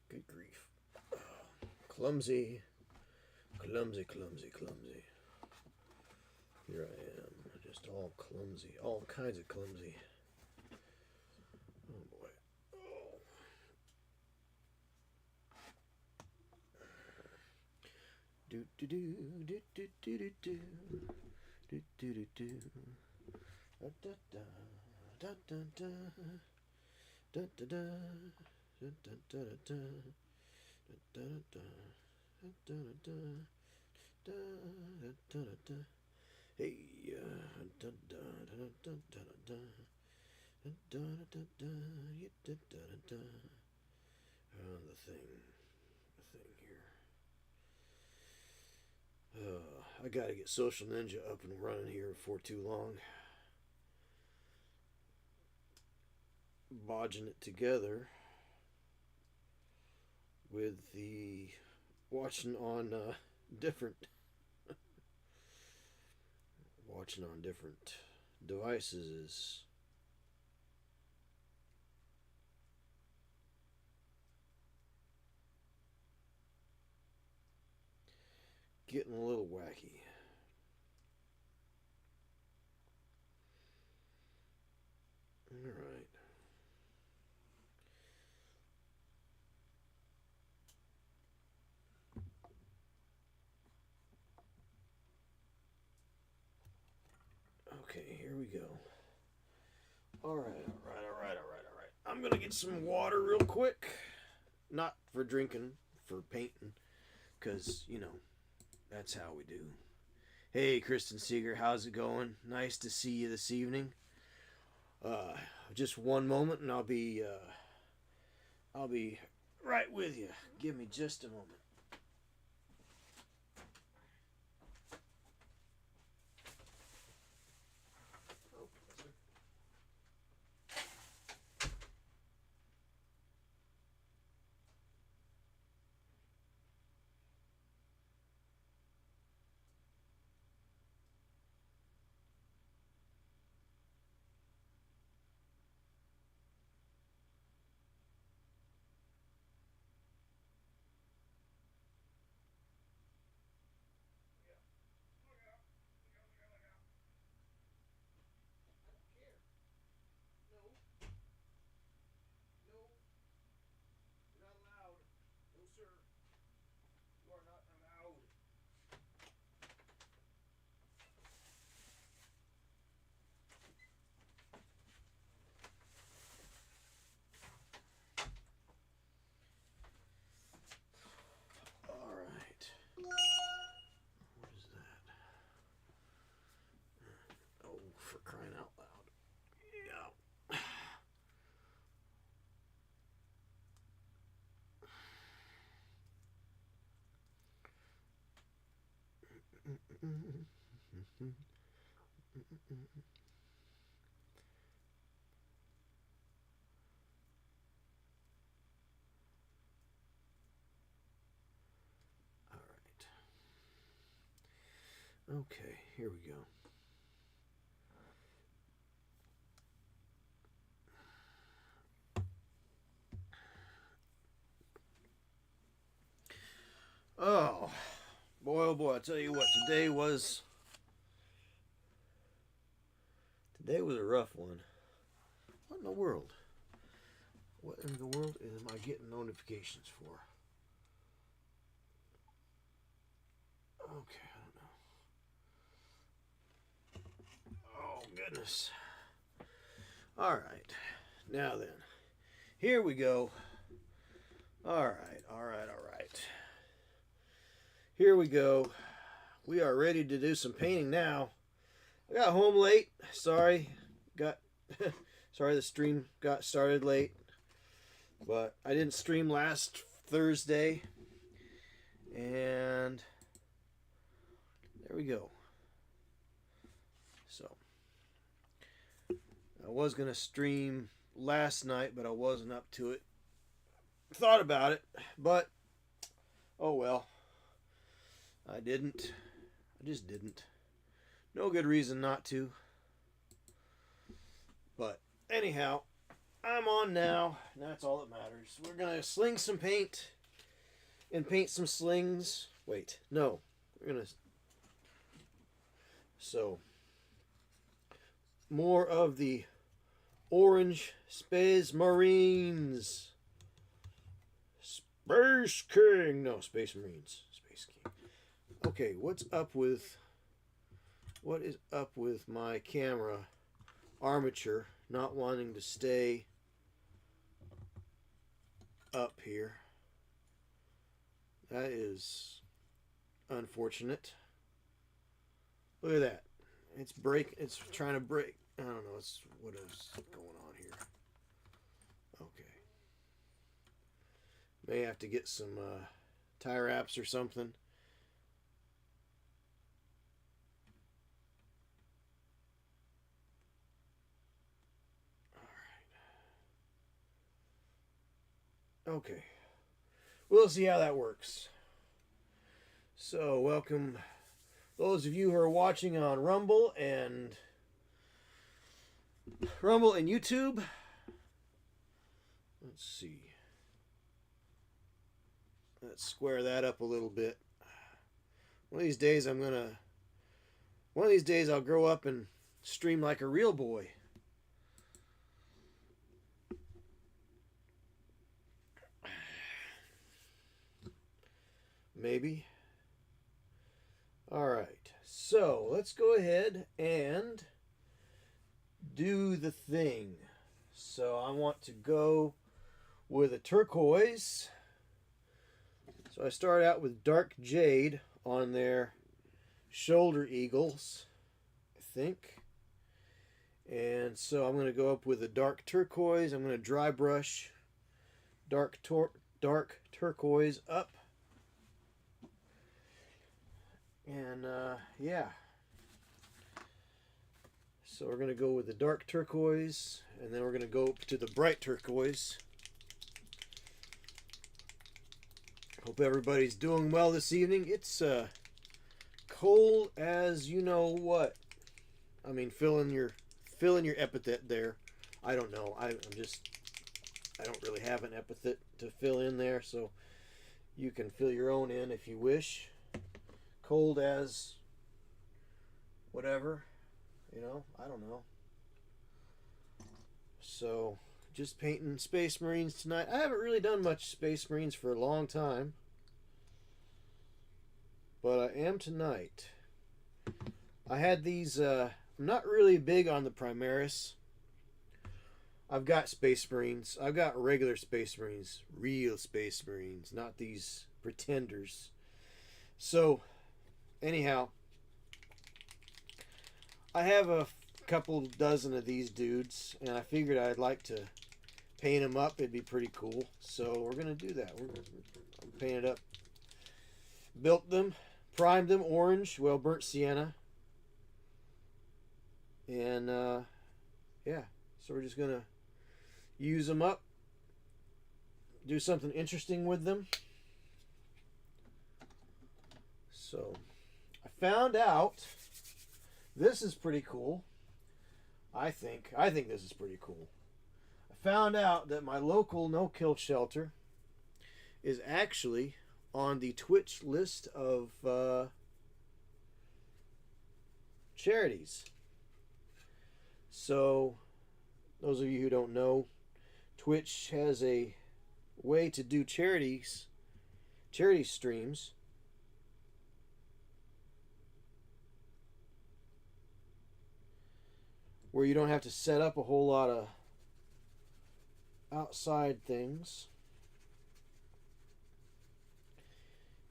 Good grief. Clumsy. Clumsy, clumsy, clumsy. Here I am. Just all clumsy. All kinds of clumsy. Oh boy. Oh. Do do do do do do do do do do do do da da da da da da da da da da da da da da da da. Hey, da da da da da da da da da da da da. The thing here. I gotta get Social Ninja up and running here before too long. Bodging it together with the watching on different watching on different devices is getting a little wacky. All right. Okay, here we go. All right, all right, all right, all right, all right. I'm gonna get some water real quick. Not for drinking, for painting, because that's how we do. Hey, Kristen Seeger, how's it going? Nice to see you this evening. Uh, just one moment, and I'll be right with you. Give me just a moment. For crying out loud. Yeah. All right. Okay, here we go. Oh, boy, oh boy! I tell you what, today was a rough one. What in the world? What in the world am I getting notifications for? Okay, I don't know. Oh goodness! All right, now then, here we go. All right, all right, all right. Here we go. We are ready to do some painting now. I got home late. Sorry. Got sorry the stream got started late. But I didn't stream last Thursday. And there we go. So I was going to stream last night, but I wasn't up to it. Thought about it, but oh well. I didn't. I just didn't. No good reason not to. But anyhow, I'm on now. That's all that matters. We're going to sling some paint and paint some slings. Wait, no. We're going to... So, more of the orange Space Marines. Space King. No, Space Marines. Space King. Okay, what is up with my camera armature not wanting to stay up here? That is unfortunate. Look at that. It's trying to break. I don't know. What is going on here? Okay. May have to get some tie wraps or something. All right. Okay. We'll see how that works. So, welcome those of you who are watching on Rumble and YouTube. Let's see. Let's square that up a little bit. One of these days I'll grow up and stream like a real boy. Maybe. All right, so let's go ahead and do the thing. So I want to go with a turquoise. So I start out with dark jade on their shoulder eagles, I think. And so I'm going to go up with a dark turquoise. I'm going to dry brush dark turquoise up. And yeah, so we're going to go with the dark turquoise, and then we're going to go to the bright turquoise. Hope everybody's doing well this evening. It's cold as you know what. I mean, fill in your epithet there. I don't know. I don't really have an epithet to fill in there, so you can fill your own in if you wish. Cold as whatever, I don't know. So, just painting Space Marines tonight. I haven't really done much Space Marines for a long time, but I am tonight. I had these, I'm not really big on the Primaris. I've got Space Marines. I've got regular Space Marines, real Space Marines, not these pretenders. So, anyhow, I have a couple dozen of these dudes, and I figured I'd like to paint them up. It'd be pretty cool. So we're going to do that. We're going to paint it up. Built them, primed them orange, well, burnt sienna. And, yeah, so we're just going to use them up, do something interesting with them. So I found out this is pretty cool. I think this is pretty cool. I found out that my local no-kill shelter is actually on the Twitch list of charities. So, those of you who don't know, Twitch has a way to do charity streams where you don't have to set up a whole lot of outside things.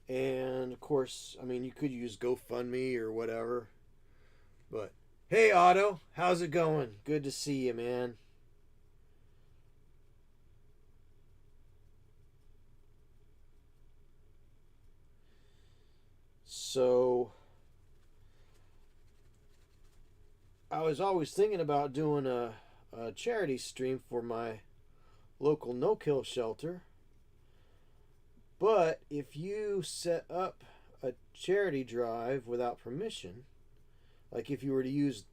And of course, I mean, you could use GoFundMe or whatever. But hey, Otto, how's it going? Good to see you, man. So I was always thinking about doing a charity stream for my local no-kill shelter. But if you set up a charity drive without permission, like if you were to use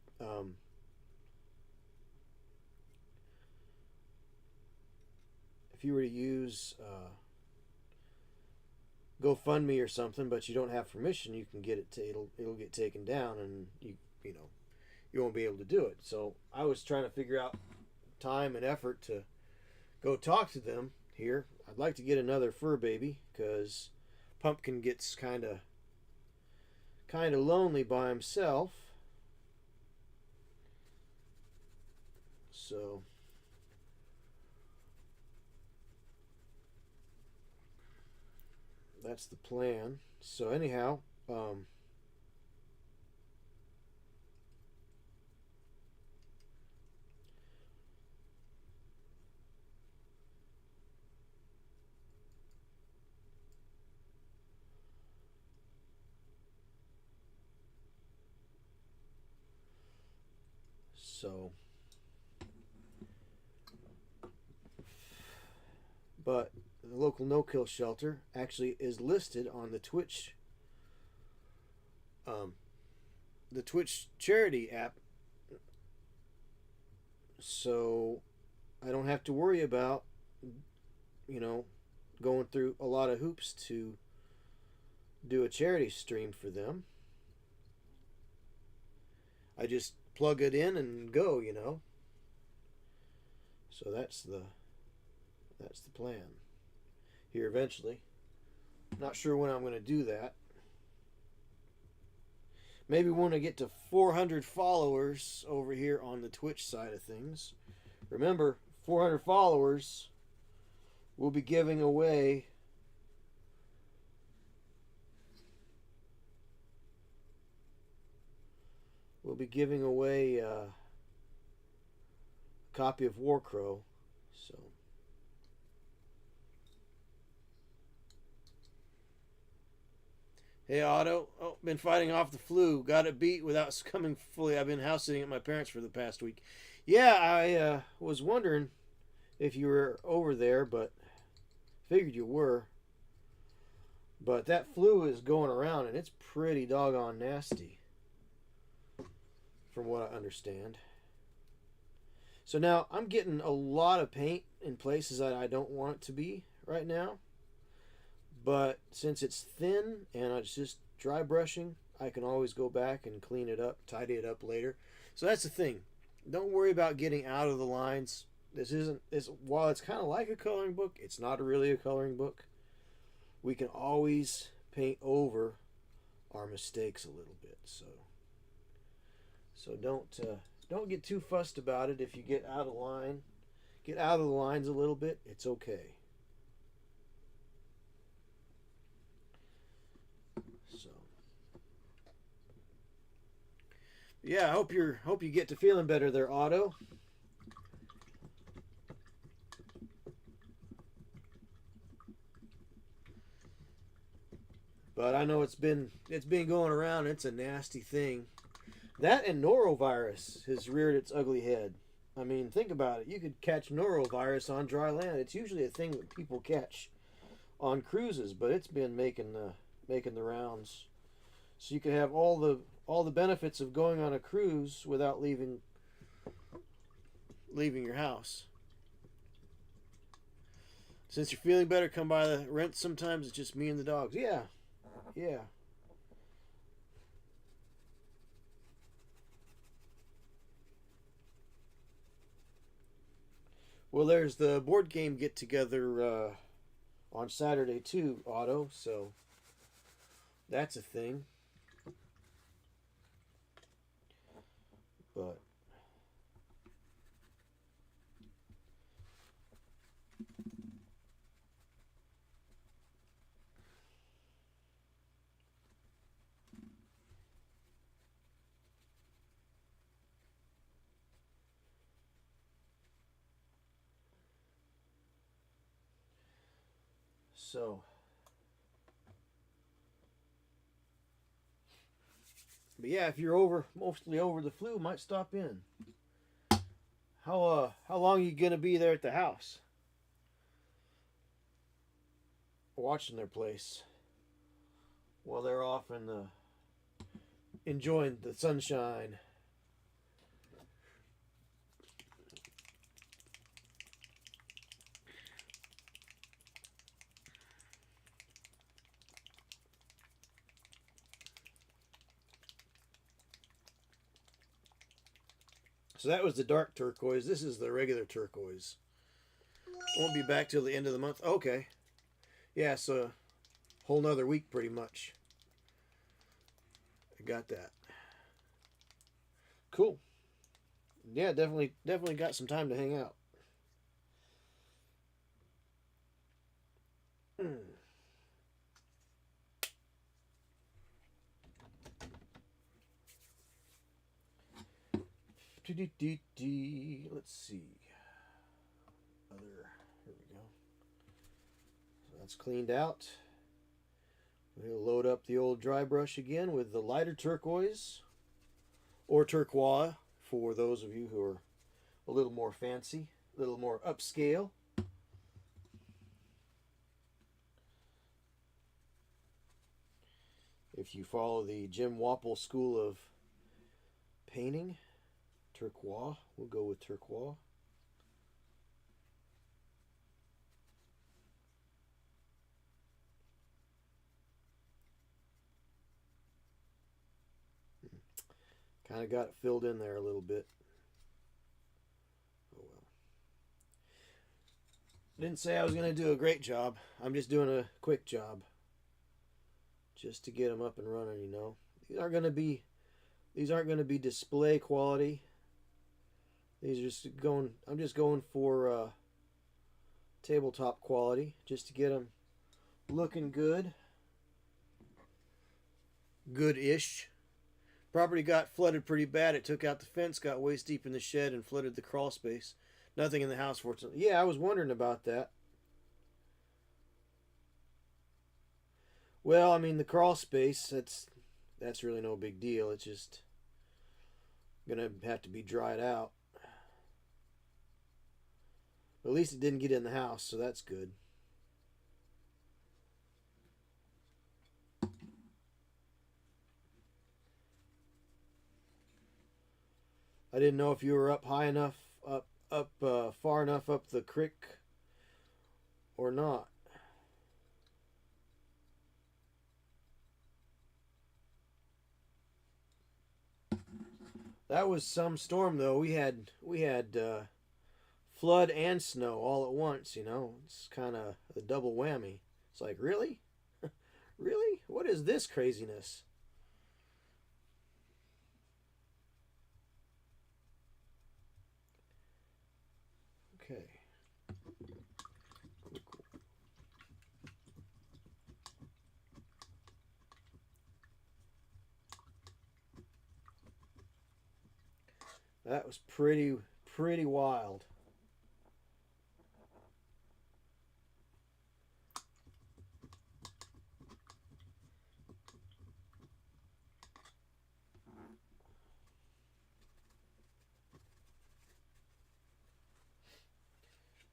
if you were to use GoFundMe or something, but you don't have permission, you can get it. It'll get taken down, and you know you won't be able to do it. So I was trying to figure out time and effort to go talk to them here. I'd like to get another fur baby because Pumpkin gets kind of lonely by himself. So that's the plan. So anyhow, so but the local no-kill shelter actually is listed on the Twitch charity app, so I don't have to worry about going through a lot of hoops to do a charity stream for them. I just plug it in and go, So that's the plan here eventually. Not sure when I'm going to do that. Maybe when I get to 400 followers over here on the Twitch side of things. Remember, 400 followers, we'll be giving away a copy of Warcrow. So hey Otto, been fighting off the flu. Got it beat without succumbing fully. I've been house sitting at my parents' for the past week. Yeah, I was wondering if you were over there, but figured you were. But that flu is going around, and it's pretty doggone nasty, from what I understand. So now I'm getting a lot of paint in places that I don't want it to be right now. But since it's thin and it's just dry brushing, I can always go back and clean it up, tidy it up later. So that's the thing. Don't worry about getting out of the lines. While it's kind of like a coloring book, it's not really a coloring book. We can always paint over our mistakes a little bit. So don't get too fussed about it if you get out of line. Get out of the lines a little bit. It's okay. So yeah, I hope you get to feeling better there, Otto. But I know it's been going around. It's a nasty thing. That and norovirus has reared its ugly head. I mean, think about it. You could catch norovirus on dry land. It's usually a thing that people catch on cruises, but it's been making the rounds. So you can have all the benefits of going on a cruise without leaving your house. Since you're feeling better, come by the rent. Sometimes it's just me and the dogs. Yeah. Well, there's the board game get together on Saturday too, Otto. So that's a thing. But but yeah, if you're mostly over the flu, might stop in. How long are you gonna be there at the house? Watching their place while they're off enjoying the sunshine. So that was the dark turquoise. This is the regular turquoise. Won't be back till the end of the month. Okay. Yeah, so whole nother week pretty much. I got that. Cool. Yeah, definitely got some time to hang out. Let's see. Here we go. So that's cleaned out. We'll load up the old dry brush again with the lighter turquoise or turquoise for those of you who are a little more fancy, a little more upscale. If you follow the Jim Wapple school of painting, turquoise, we'll go with turquoise. Kind of got it filled in there a little bit. Oh well. Didn't say I was going to do a great job. I'm just doing a quick job. Just to get them up and running, you know. These aren't going to be display quality. These are just going, I'm just going for tabletop quality just to get them looking good. Good-ish. Property got flooded pretty bad. It took out the fence, got waist deep in the shed, and flooded the crawl space. Nothing in the house, fortunately. Yeah, I was wondering about that. Well, I mean, the crawl space, that's really no big deal. It's just gonna have to be dried out. But at least it didn't get in the house, so that's good. I didn't know if you were up high enough, far enough up the creek or not. That was some storm, though. We had flood and snow all at once. You know, it's kind of a double whammy. It's like, really, really, what is this craziness? Okay. That was pretty wild.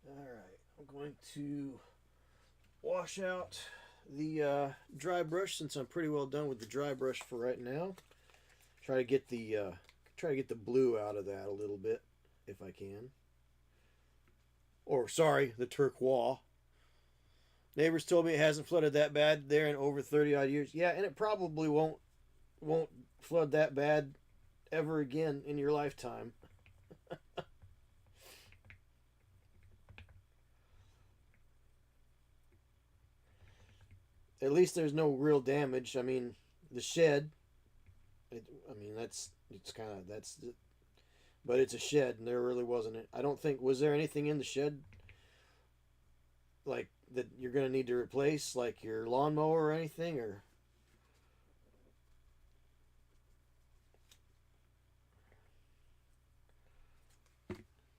All right, I'm going to wash out the dry brush since I'm pretty well done with the dry brush for right now. Try to get the blue out of that a little bit if I can. Or sorry, the turquoise. Neighbors told me it hasn't flooded that bad there in over 30 odd years. Yeah, and it probably won't flood that bad ever again in your lifetime. At least there's no real damage. I mean, the shed. But it's a shed, and there really wasn't. I don't think was there anything in the shed like that you're gonna need to replace, like your lawnmower or anything, or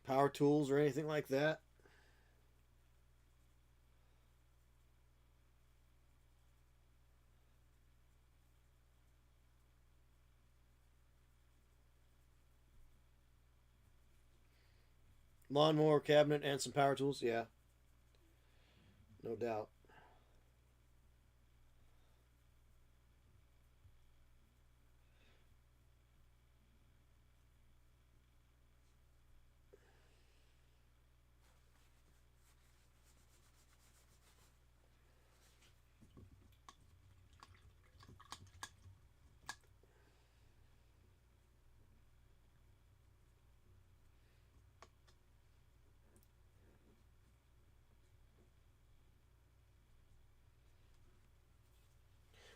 power tools or anything like that. Lawnmower cabinet and some power tools, yeah, no doubt.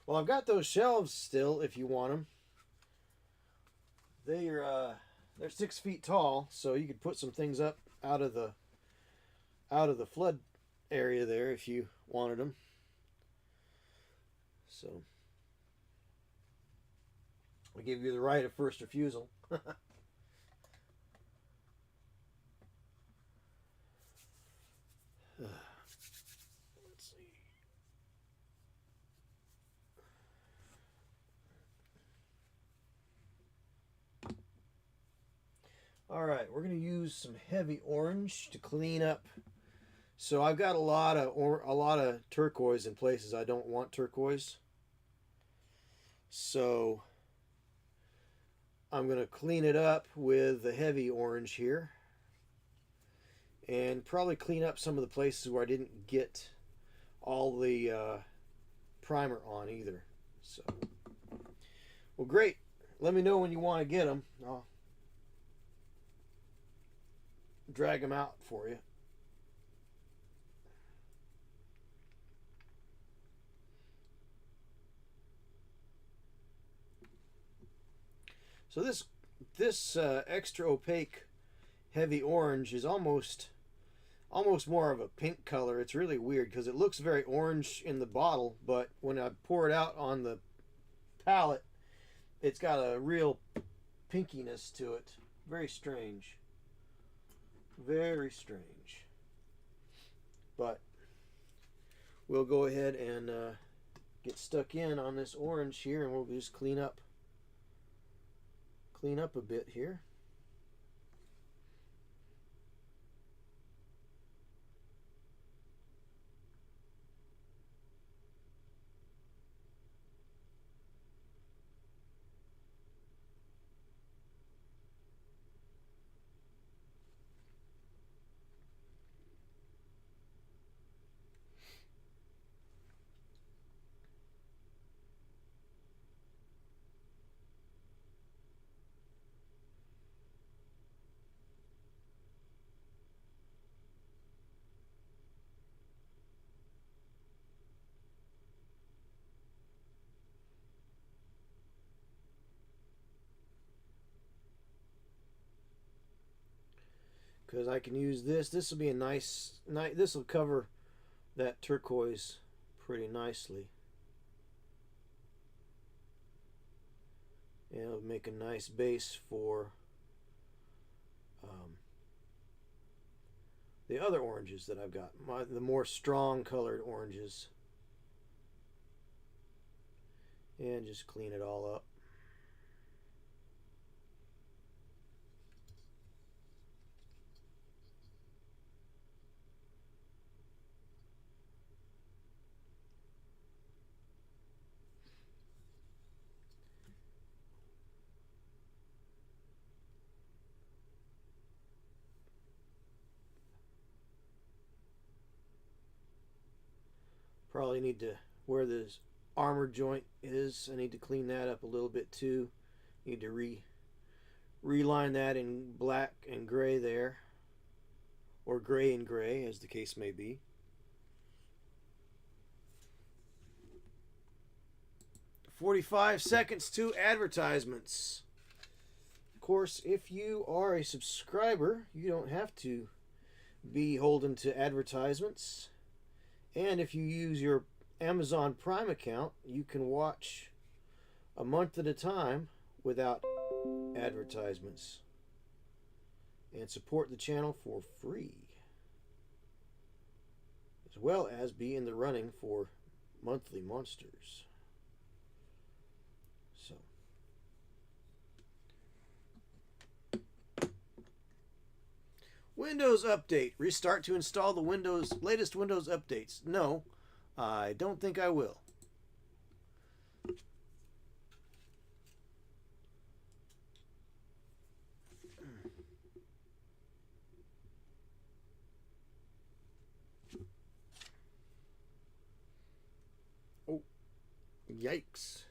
Well, I've got those shelves still if you want them. They're 6 feet tall, so you could put some things up out of the flood area there if you wanted them. So I give you the right of first refusal. Let's see. All right, we're going to use some heavy orange to clean up. So I've got a lot of turquoise in places I don't want turquoise. So I'm going to clean it up with the heavy orange here. And probably clean up some of the places where I didn't get all the primer on either. So, well, great. Let me know when you want to get them. I'll drag them out for you. So this extra opaque heavy orange is almost more of a pink color. It's really weird because it looks very orange in the bottle, but when I pour it out on the palette, it's got a real pinkiness to it. Very strange. Very strange. But we'll go ahead and get stuck in on this orange here, and we'll just clean up a bit here. Because I can use this. This will be a nice. This will cover that turquoise pretty nicely. And it'll make a nice base for the other oranges that I've got. The more strong colored oranges. And just clean it all up. Probably need to, where this armor joint is, I need to clean that up a little bit too. Need to reline that in black and gray there, or gray and gray as the case may be. "45 seconds to advertisements." Of course, if you are a subscriber, you don't have to be beholden to advertisements. And if you use your Amazon Prime account, you can watch a month at a time without advertisements and support the channel for free, as well as be in the running for monthly monsters. So Windows update. Restart to install the latest Windows updates. No, I don't think I will. Oh, yikes.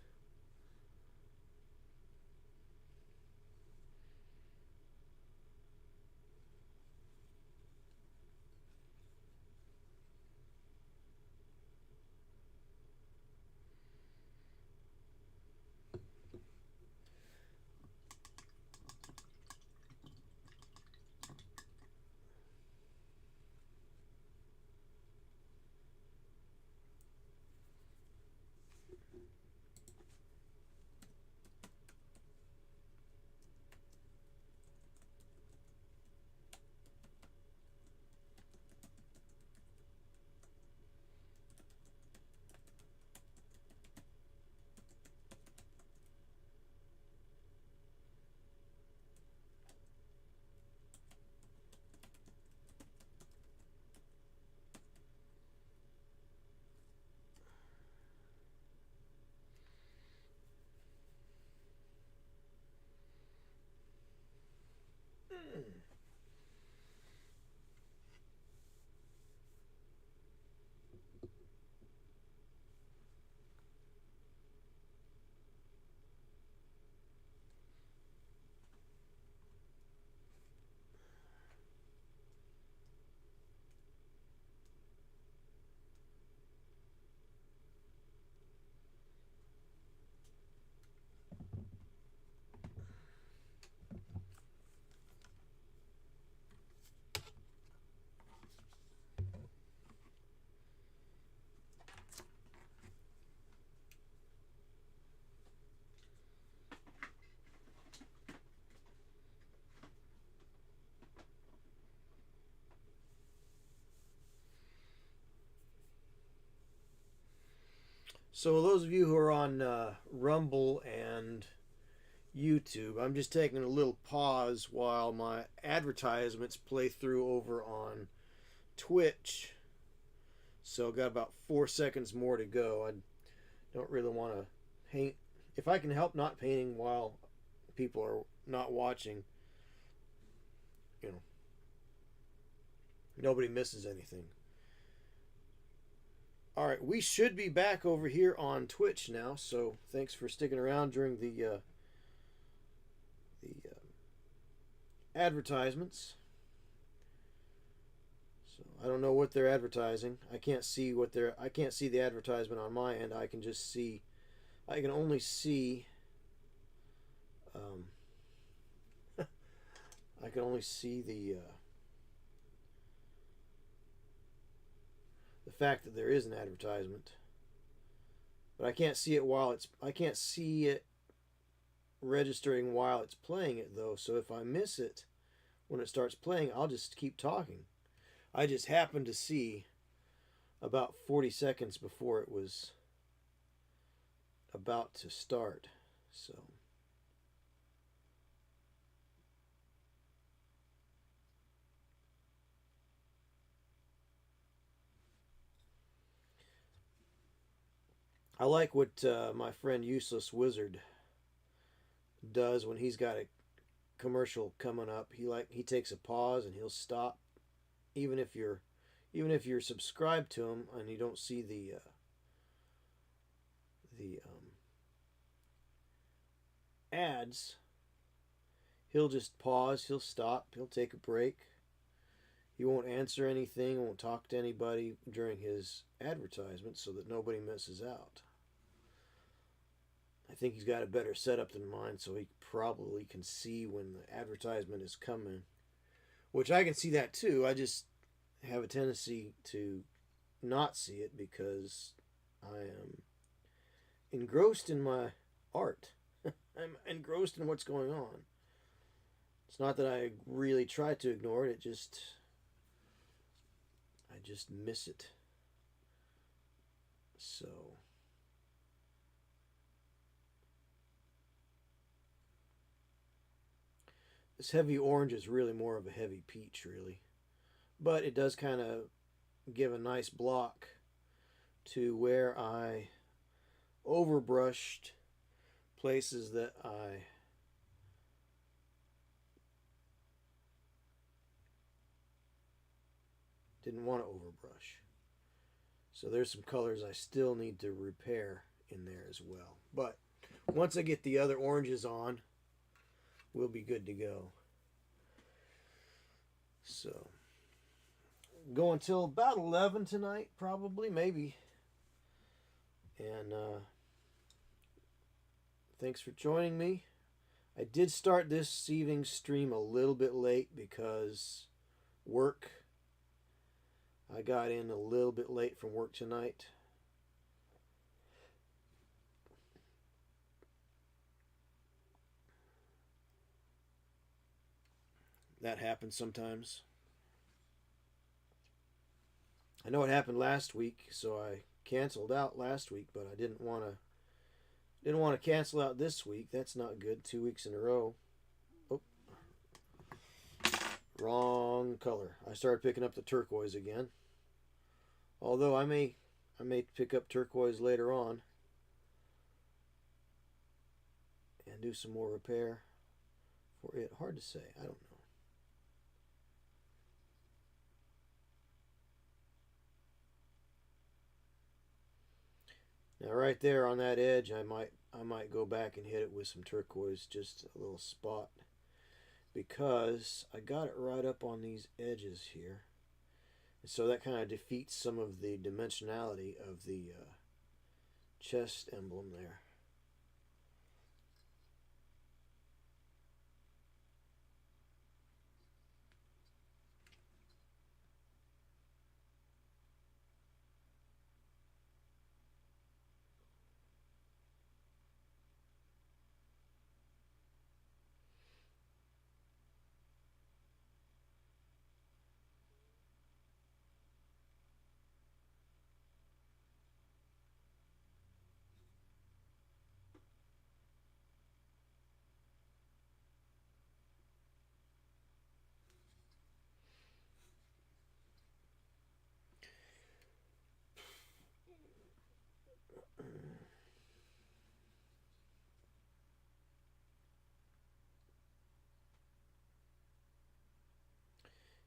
So, those of you who are on Rumble and YouTube, I'm just taking a little pause while my advertisements play through over on Twitch. So, got about 4 seconds more to go. I don't really want to paint. If I can help not painting while people are not watching, you know, nobody misses anything. All right, we should be back over here on Twitch now. So thanks for sticking around during the advertisements. So I don't know what they're advertising. I can't see what they're. I can't see the advertisement on my end. I can just see. I can only see. Um, I can only see the fact that there is an advertisement, but I can't see it while it's. I can't see it registering while it's playing it though. So if I miss it when it starts playing, I'll just keep talking. I just happened to see about 40 seconds before it was about to start. So I like what my friend Useless Wizard does when he's got a commercial coming up. He takes a pause and he'll stop, even if you're subscribed to him and you don't see the ads. He'll just pause. He'll stop. He'll take a break. He won't answer anything. Won't talk to anybody during his advertisement so that nobody misses out. I think he's got a better setup than mine, so he probably can see when the advertisement is coming, which I can see that too. I just have a tendency to not see it because I am engrossed in my art. I'm engrossed in what's going on. It's not that I really try to ignore it, I just miss it. So this heavy orange is really more of a heavy peach, really. But it does kind of give a nice block to where I overbrushed places that I didn't want to overbrush. So there's some colors I still need to repair in there as well. But once I get the other oranges on, we'll be good to go. So go until about 11 tonight, probably, maybe. And thanks for joining me. I did start this evening's stream a little bit late because work. I got in a little bit late from work tonight. That happens sometimes. I know it happened last week, so I canceled out last week, but I didn't want to cancel out this week. That's not good. 2 weeks in a row. Oh, wrong color. I started picking up the turquoise again. Although I may pick up turquoise later on and do some more repair for it. Hard to say. I don't know. Now right there on that edge, I might go back and hit it with some turquoise, just a little spot, because I got it right up on these edges here. And so that kind of defeats some of the dimensionality of the chest emblem there.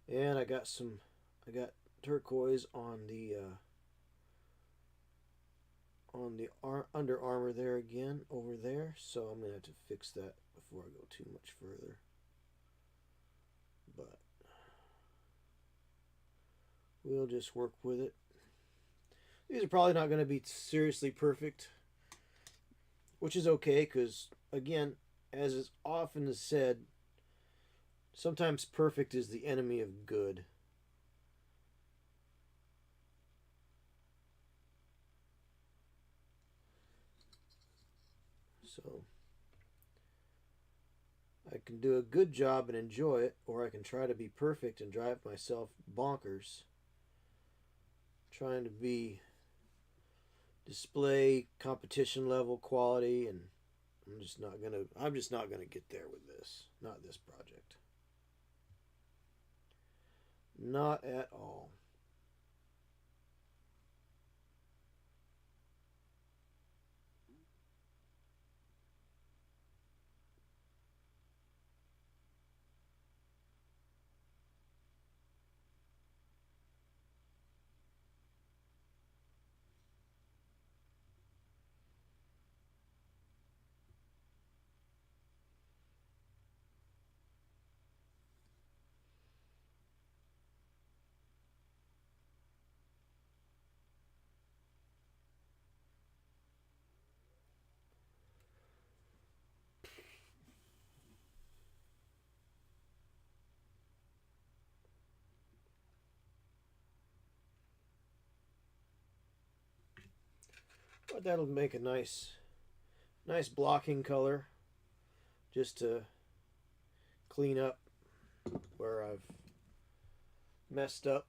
And I got turquoise on the Under Armour there again, over there. So I'm going to have to fix that before I go too much further. But we'll just work with it. These are probably not going to be seriously perfect, which is okay because, again, as is often is said, sometimes perfect is the enemy of good. So I can do a good job and enjoy it, or I can try to be perfect and drive myself bonkers, trying to be display competition level quality, and I'm just not gonna get there with this. Not this project. Not at all. But that'll make a nice blocking color, just to clean up where I've messed up.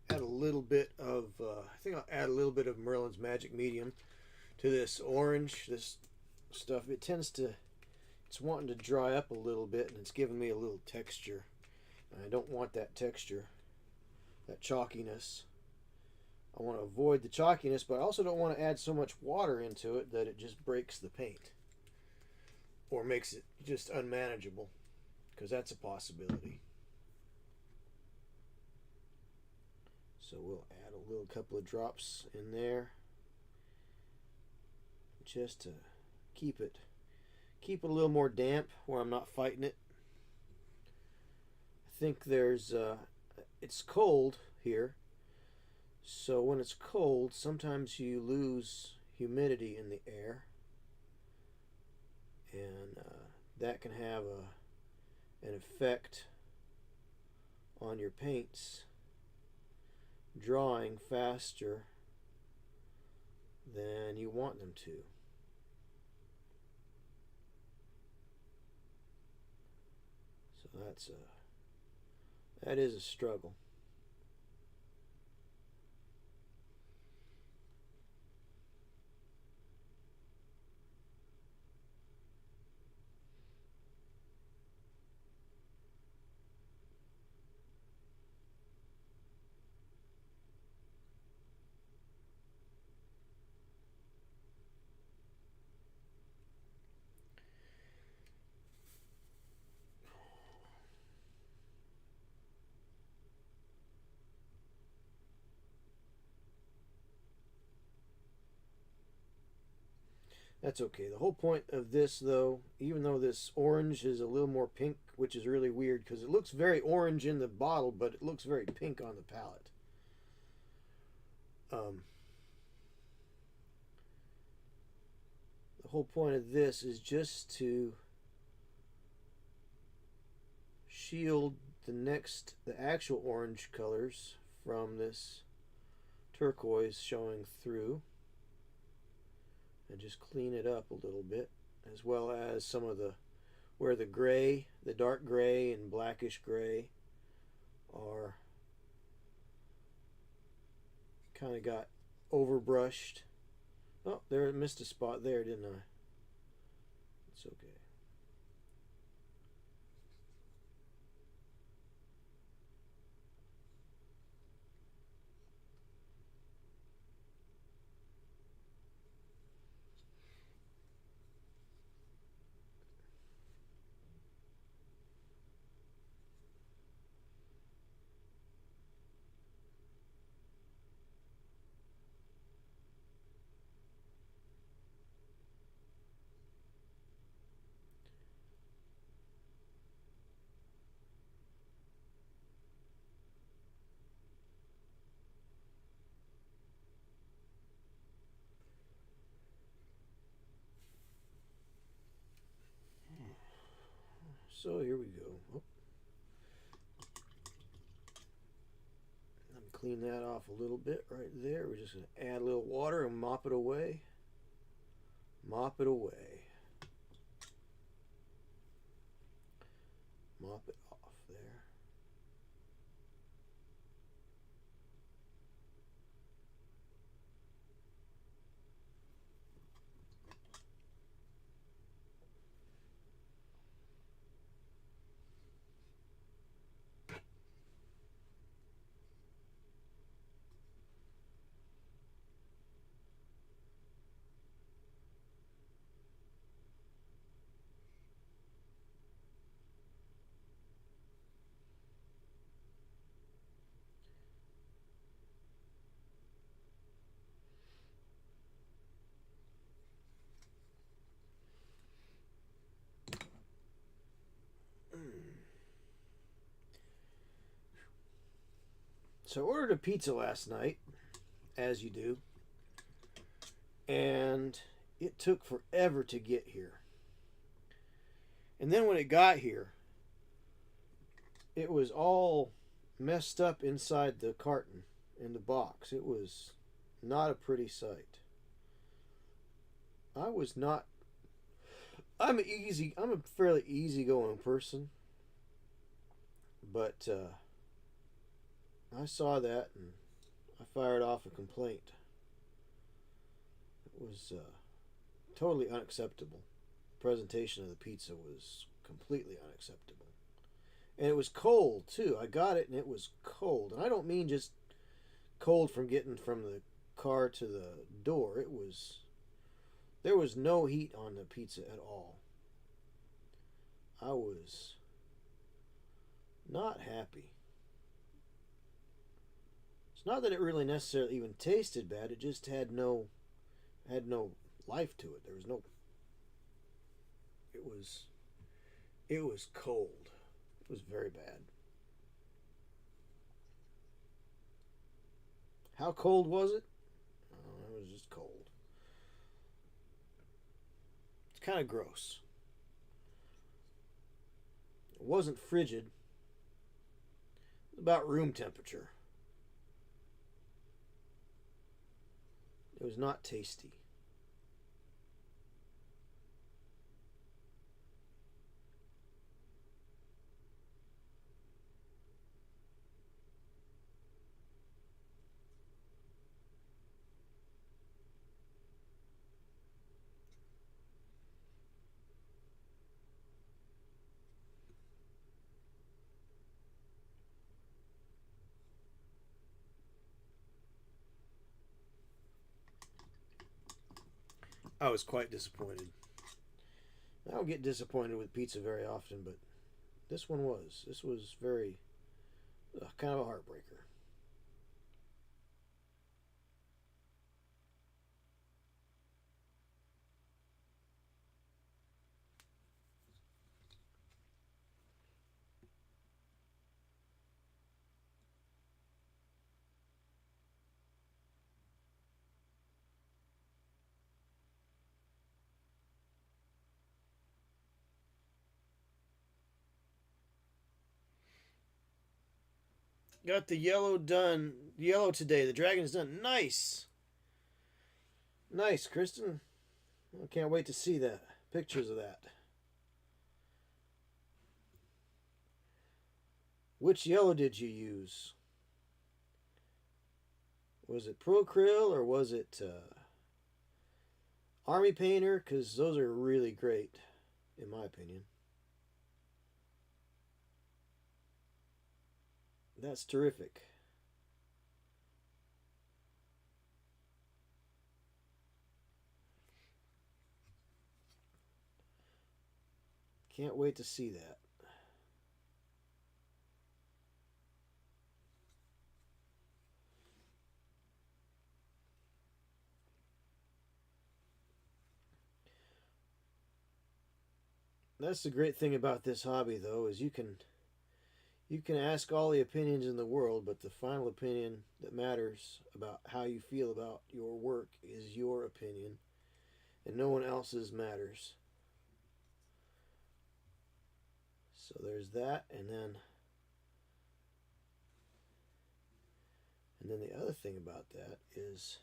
Add a little bit of, I think I'll add a little bit of Merlin's Magic Medium to this orange, this stuff. It's wanting to dry up a little bit, and it's giving me a little texture. I don't want that texture, that chalkiness. I want to avoid the chalkiness, but I also don't want to add so much water into it that it just breaks the paint or makes it just unmanageable, because that's a possibility. So we'll add a little couple of drops in there just to keep it a little more damp where I'm not fighting it. I think it's cold here, so when it's cold sometimes you lose humidity in the air, and that can have an effect on your paints drawing faster than you want them to. So that is a struggle. That's okay. The whole point of this, though, even though this orange is a little more pink, which is really weird because it looks very orange in the bottle, but it looks very pink on the palette. The whole point of this is just to shield the actual orange colors from this turquoise showing through, and just clean it up a little bit, as well as some of where the gray, the dark gray and blackish gray are kind of got overbrushed. Oh, there, I missed a spot there, didn't I? It's okay. So here we go. Oh. Let me clean that off a little bit right there. We're just going to add a little water and mop it away. Mop it away. Mop it off there. So I ordered a pizza last night, as you do, and it took forever to get here. And then when it got here, it was all messed up inside the carton in the box. It was not a pretty sight. I was not. I'm a fairly easygoing person, but I saw that and I fired off a complaint. It was totally unacceptable. The presentation of the pizza was completely unacceptable. And it was cold too. I got it and it was cold. And I don't mean just cold from getting from the car to the door. There was no heat on the pizza at all. I was not happy. It's not that it really necessarily even tasted bad. It just had no life to it. There was no. It was cold. It was very bad. How cold was it? Oh, it was just cold. It's kind of gross. It wasn't frigid. It was about room temperature. It was not tasty. I was quite disappointed. I don't get disappointed with pizza very often, but this one was. This was very kind of a heartbreaker. Got the yellow done. Yellow today. The dragon's done. Nice. Nice, Kristen. I can't wait to see that. Pictures of that. Which yellow did you use? Was it Pro Acryl or was it Army Painter? Because those are really great, in my opinion. That's terrific. Can't wait to see that. That's the great thing about this hobby, though, is you can ask all the opinions in the world, but the final opinion that matters about how you feel about your work is your opinion, and no one else's matters. So there's that, and then the other thing about that is,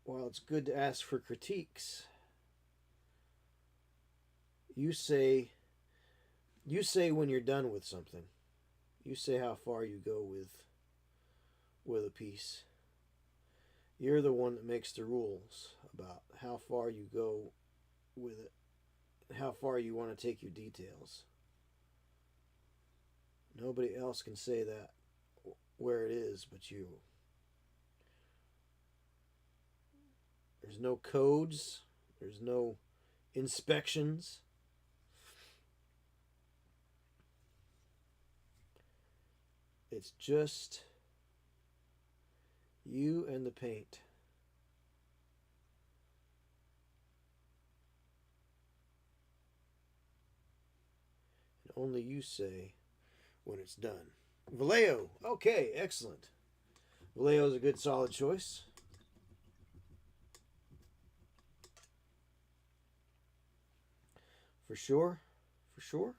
while it's good to ask for critiques, you say when you're done with something. You say how far you go with a piece. You're the one that makes the rules about how far you go with it, how far you want to take your details. Nobody else can say that where it is but you. There's no codes, there's no inspections. It's just you and the paint. And only you say when it's done. Vallejo. Okay, excellent. Vallejo is a good solid choice. For sure. For sure.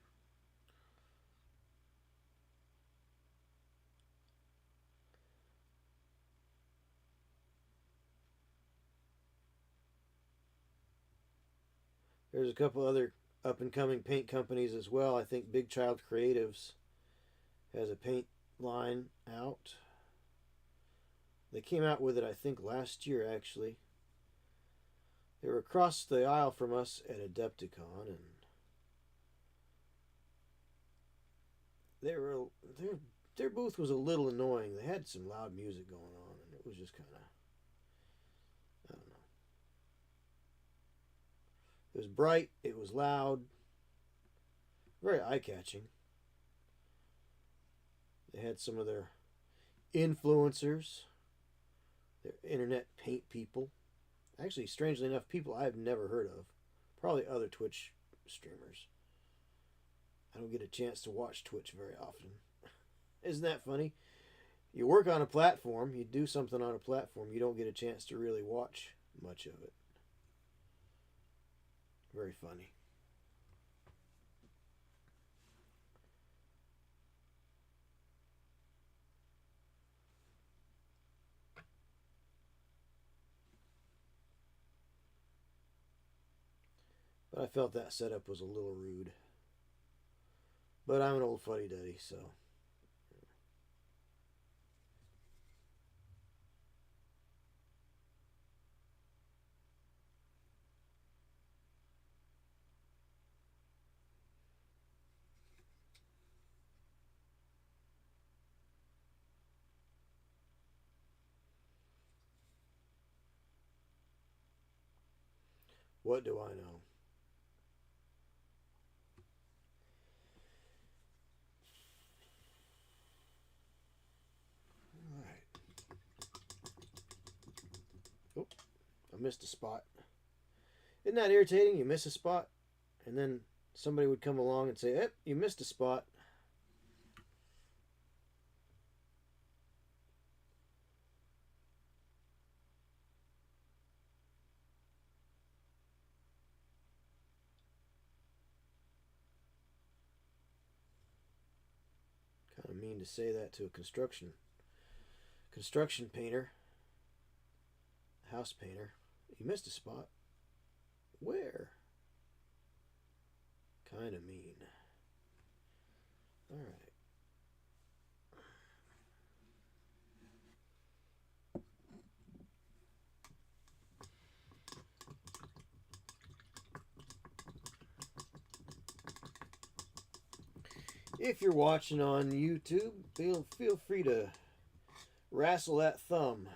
There's a couple other up and coming paint companies as well. I think Big Child Creatives has a paint line out. They came out with it, I think, last year actually. They were across the aisle from us at Adepticon, and their booth was a little annoying. They had some loud music going on, and it was just kind of, I don't know. It was bright, it was loud, very eye-catching. They had some of their influencers, their internet paint people. Actually, strangely enough, people I've never heard of. Probably other Twitch streamers. I don't get a chance to watch Twitch very often. Isn't that funny? You work on a platform, you do something on a platform, you don't get a chance to really watch much of it. Very funny. But I felt that setup was a little rude. But I'm an old fuddy-duddy, so. What do I know? All right. Oh, I missed a spot. Isn't that irritating? You miss a spot, and then somebody would come along and say, you missed a spot. mean to say that to a construction painter, house painter. You missed a spot. Where? Kind of mean. All right. If you're watching on YouTube, feel free to wrestle that thumb.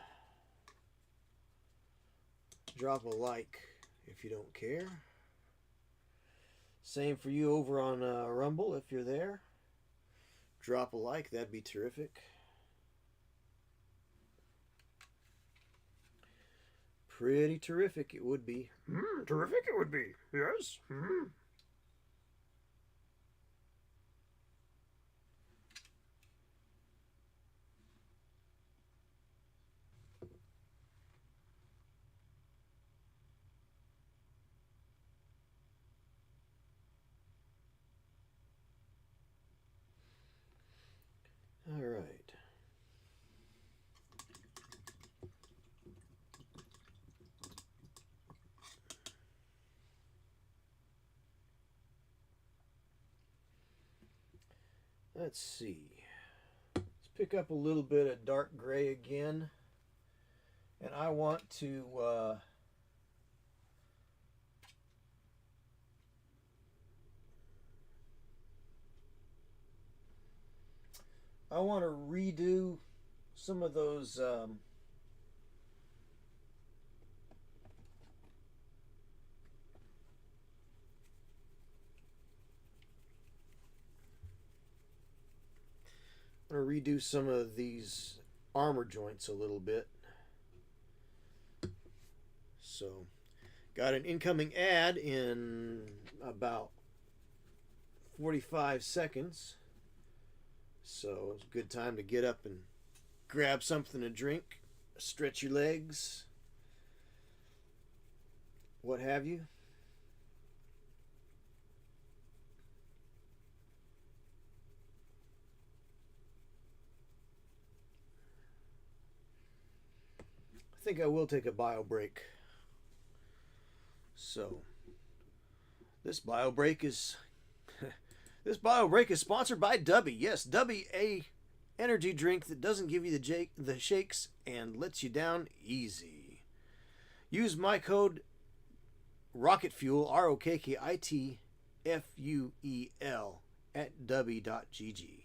Drop a like if you don't care. Same for you over on Rumble if you're there. Drop a like, that'd be terrific. Pretty terrific it would be. Terrific it would be, yes. All right. Let's see. Let's pick up a little bit of dark gray again. And I want to redo some of those some of these armor joints a little bit. So, got an incoming ad in about 45 seconds. So, it's a good time to get up and grab something to drink, stretch your legs, what have you. I think I will take a bio break. So, this bio break is sponsored by Dubby. Yes, Dubby, a energy drink that doesn't give you the shakes and lets you down easy. Use my code ROCKETFUEL, ROKKITFUEL at dubby.gg.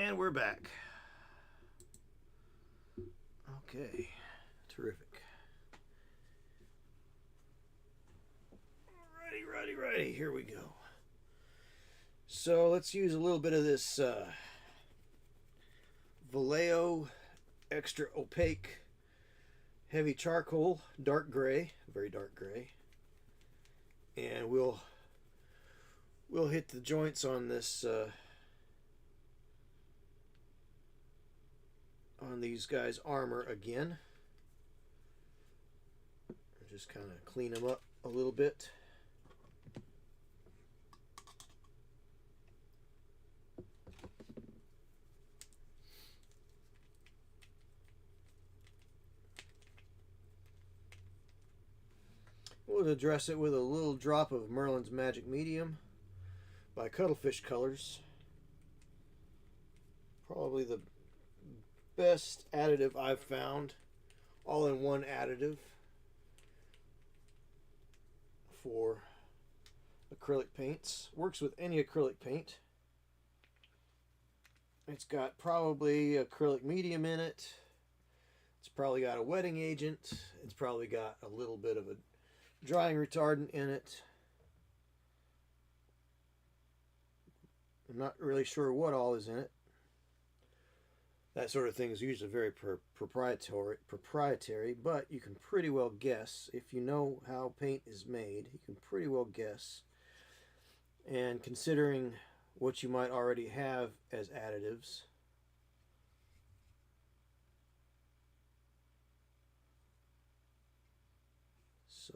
And we're back. Okay, terrific. Righty, here we go. So let's use a little bit of this Vallejo extra opaque heavy charcoal, dark gray, very dark gray. And we'll hit the joints on this on these guys' armor again. Just kind of clean them up a little bit. We'll address it with a little drop of Merlin's Magic Medium by Cuttlefish Colors. Probably the best additive I've found, all-in-one additive for acrylic paints. Works with any acrylic paint. It's got probably acrylic medium in it. It's probably got a wetting agent. It's probably got a little bit of a drying retardant in it. I'm not really sure what all is in it. That sort of thing is usually very proprietary, but you can pretty well guess. If you know how paint is made, you can pretty well guess. And considering what you might already have as additives, so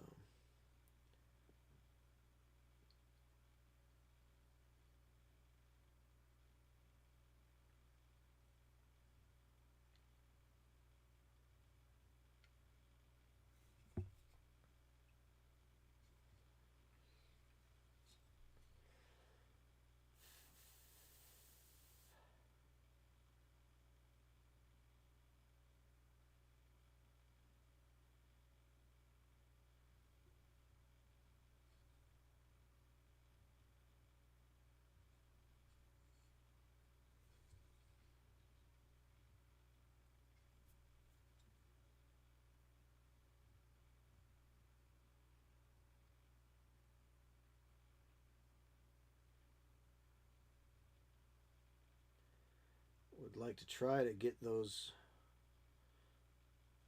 would like to try to get those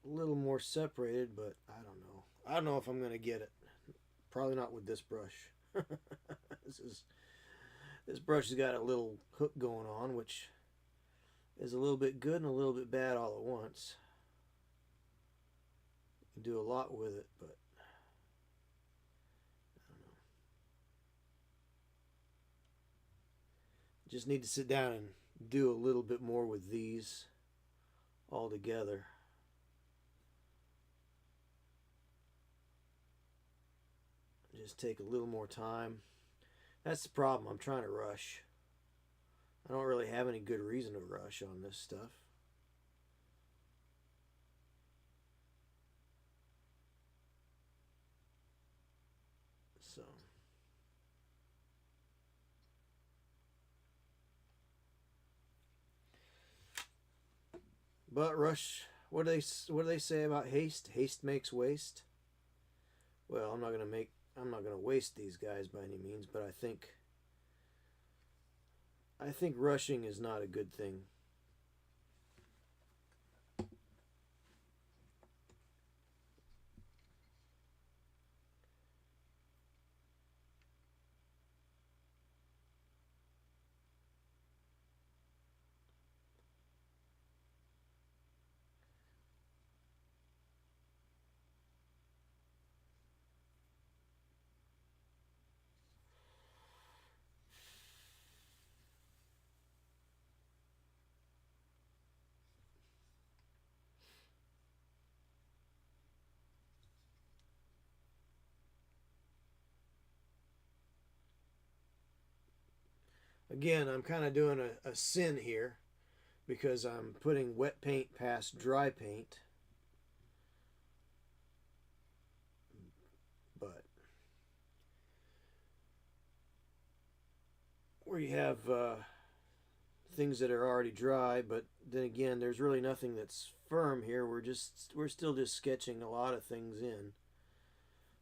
a little more separated, but I don't know. I don't know if I'm going to get it. Probably not with this brush. This brush has got a little hook going on, which is a little bit good and a little bit bad all at once. You can do a lot with it, but I don't know. Just need to sit down and do a little bit more with these all together. Just take a little more time. That's the problem. I'm trying to rush. I don't really have any good reason to rush on this stuff. So but rush, what do they say about haste? Haste makes waste. Well, I'm not going to waste these guys by any means, but I think rushing is not a good thing. Again, I'm kind of doing a sin here because I'm putting wet paint past dry paint. But where you have things that are already dry, but then again, there's really nothing that's firm here. We're still just sketching a lot of things in.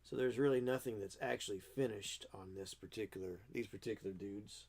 So there's really nothing that's actually finished on these particular dudes.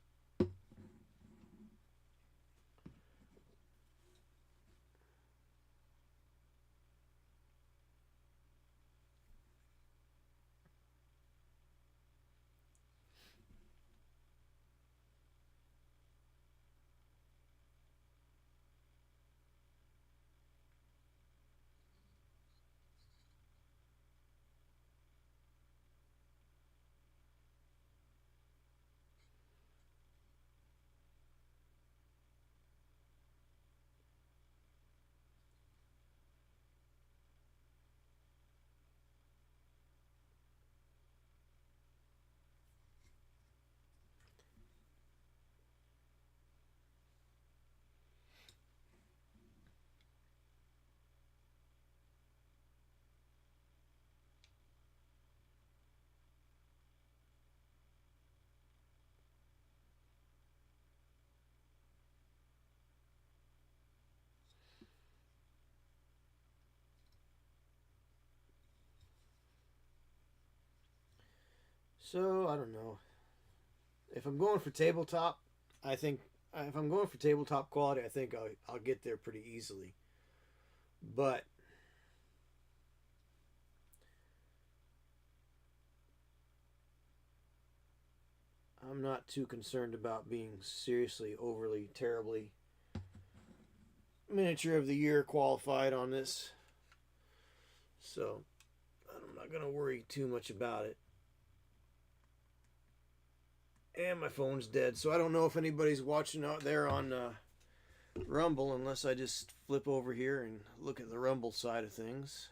So I don't know. If I'm going for tabletop, I think if I'm going for tabletop quality, I think I'll get there pretty easily. But I'm not too concerned about being seriously, overly, terribly miniature of the year qualified on this. So I'm not going to worry too much about it. And my phone's dead, so I don't know if anybody's watching out there on Rumble unless I just flip over here and look at the Rumble side of things.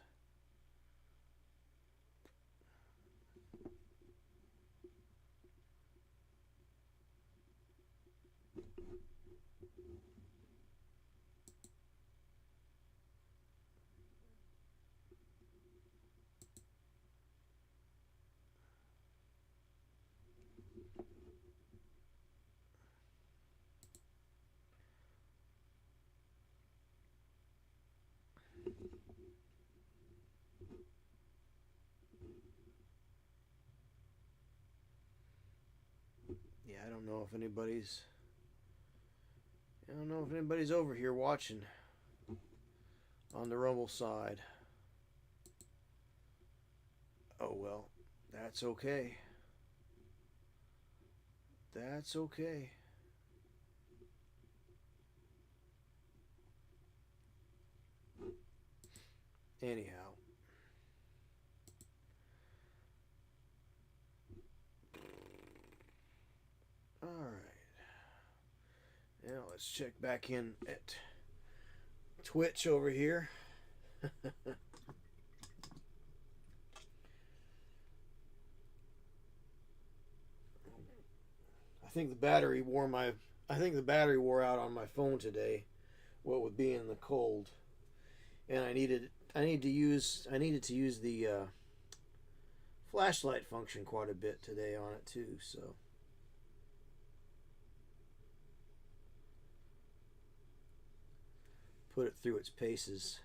Yeah, I don't know if anybody's over here watching on the Rumble side. Oh well, that's okay. That's okay. Anyhow. Alright. Now let's check back in at Twitch over here. I think the battery wore out on my phone today, what with being in the cold. And I needed to use the flashlight function quite a bit today on it too, so put it through its paces.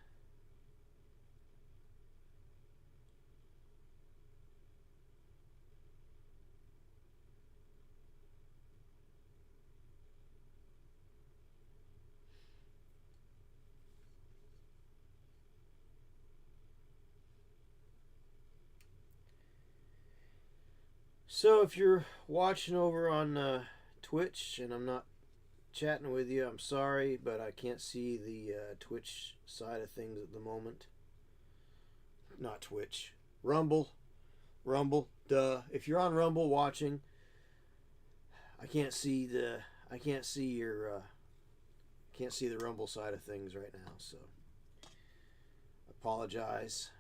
So if you're watching over on Twitch and I'm not chatting with you, I'm sorry, but I can't see the Twitch side of things at the moment. Not Twitch, Rumble, duh. If you're on Rumble watching, I can't see the Rumble side of things right now, so apologize.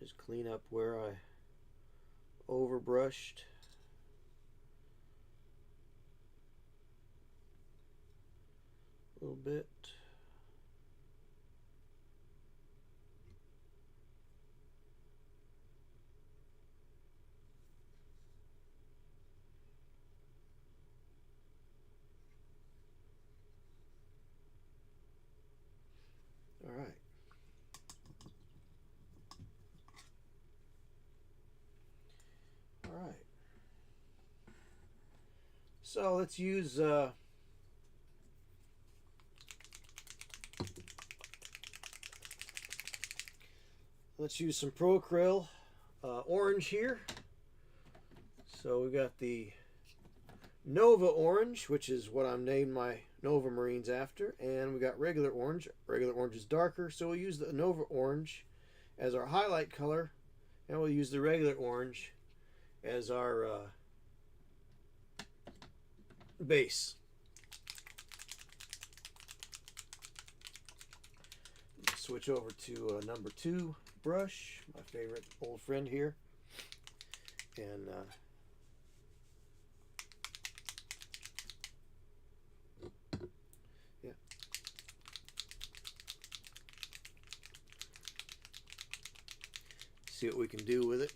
Just clean up where I overbrushed. A little bit. All right. All right. So let's use some Procryl orange here. So we got the Nova orange, which is what I'm named my Nova Marines after, and we got regular orange. Regular orange is darker, so we'll use the Nova orange as our highlight color, and we'll use the regular orange as our base. Switch over to number 2 brush, my favorite old friend here, and yeah, see what we can do with it.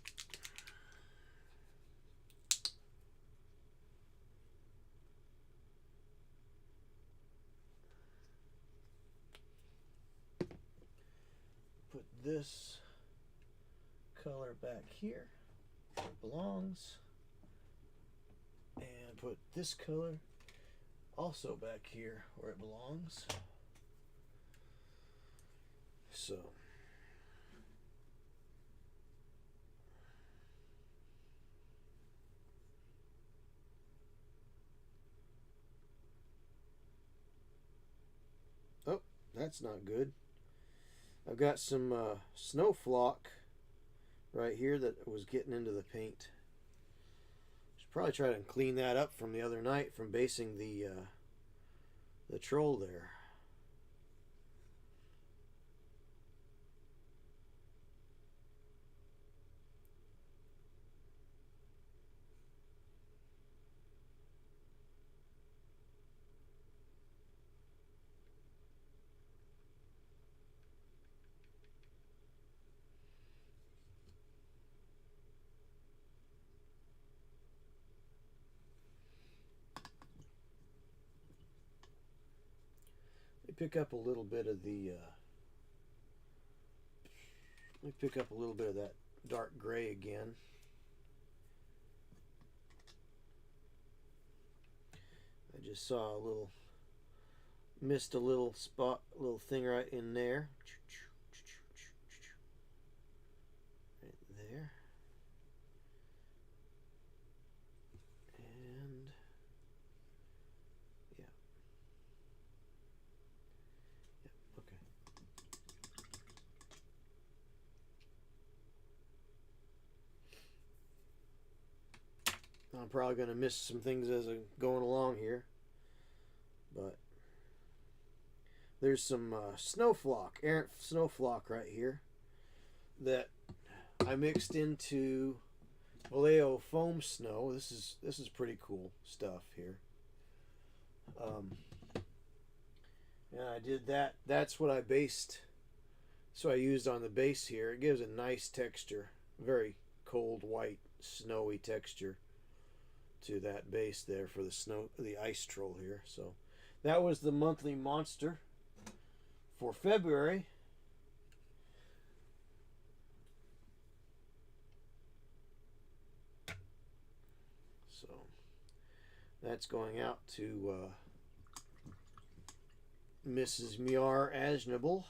Put this color back here where it belongs, and put this color also back here where it belongs. So oh, that's not good. I've got some snow flock right here that was getting into the paint. Should probably try to clean that up from the other night from basing the troll there. Pick up a little bit of the let me pick up a little bit of that dark gray again. I just saw missed a little spot, a little thing right in there. Right there. And yeah. Okay. I'm probably going to miss some things as I'm going along here, but there's some errant snow flock right here that I mixed into Vallejo foam snow. This is pretty cool stuff here. And I did that. That's what I based. So I used on the base here. It gives a nice texture, very cold, white, snowy texture to that base there for the ice troll here. So that was the monthly monster for February. So that's going out to Mrs. Miar Asnable.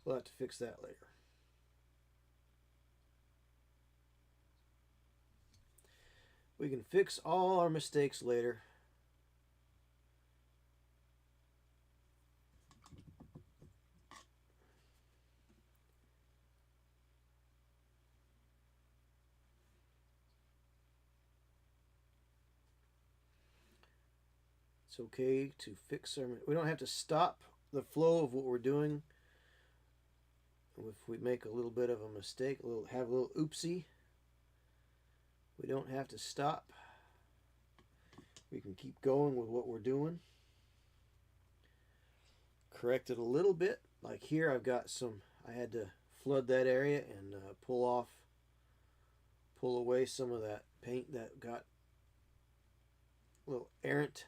We'll have to fix that later. We can fix all our mistakes later. It's okay to fix our... We don't have to stop the flow of what we're doing. If we make a little bit of a mistake, have a little oopsie, we don't have to stop. We can keep going with what we're doing. Correct it a little bit. Like here, I've got some... I had to flood that area and pull away some of that paint that got a little errant.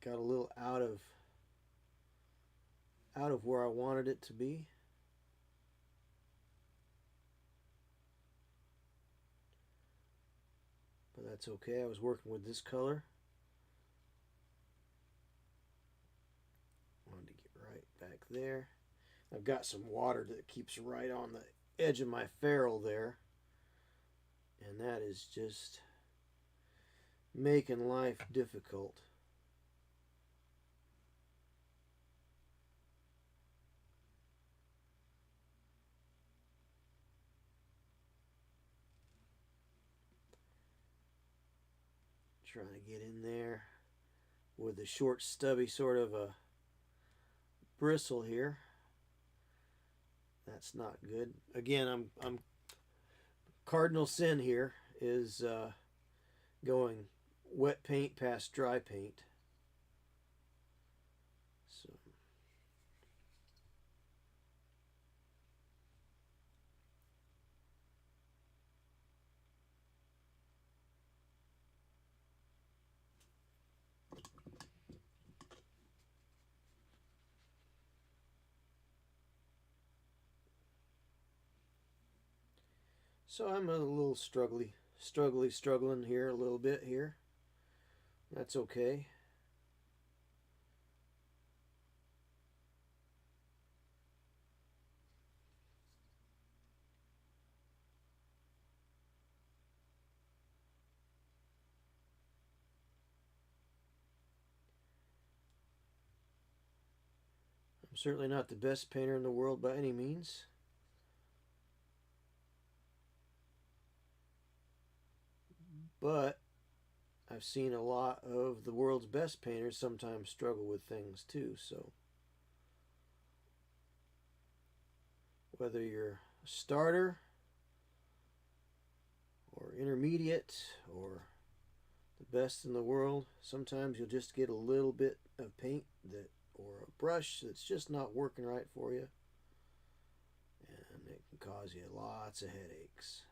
Got a little out of where I wanted it to be. But that's okay. I was working with this color. Wanted to get right back there. I've got some water that keeps right on the edge of my ferrule there. And that is just making life difficult. Trying to get in there with the short, stubby sort of a bristle here. That's not good. Again, I'm cardinal sin here is going wet paint past dry paint. So I'm a little struggling here a little bit here. That's okay. I'm certainly not the best painter in the world by any means. But I've seen a lot of the world's best painters sometimes struggle with things too. So whether you're a starter or intermediate or the best in the world, sometimes you'll just get a little bit of paint or a brush that's just not working right for you, and it can cause you lots of headaches.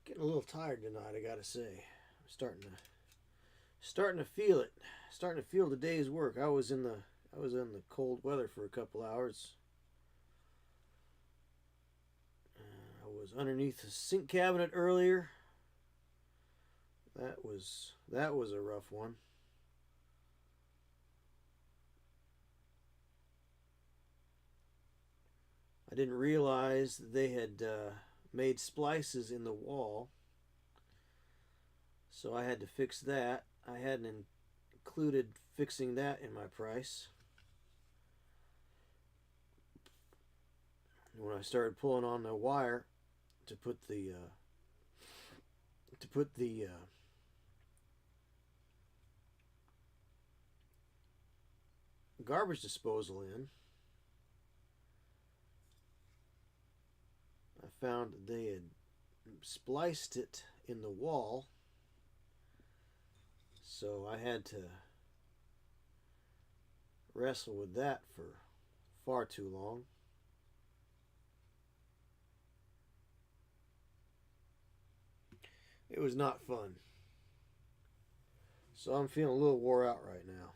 Getting a little tired tonight, I gotta say. I'm starting to feel it. Starting to feel the day's work. I was in the cold weather for a couple hours. I was underneath the sink cabinet earlier. That was a rough one. I didn't realize that they had made splices in the wall, so I had to fix that. I hadn't included fixing that in my price. When I started pulling on the wire to put the garbage disposal in, I found that they had spliced it in the wall, so I had to wrestle with that for far too long. It was not fun. So I'm feeling a little wore out right now.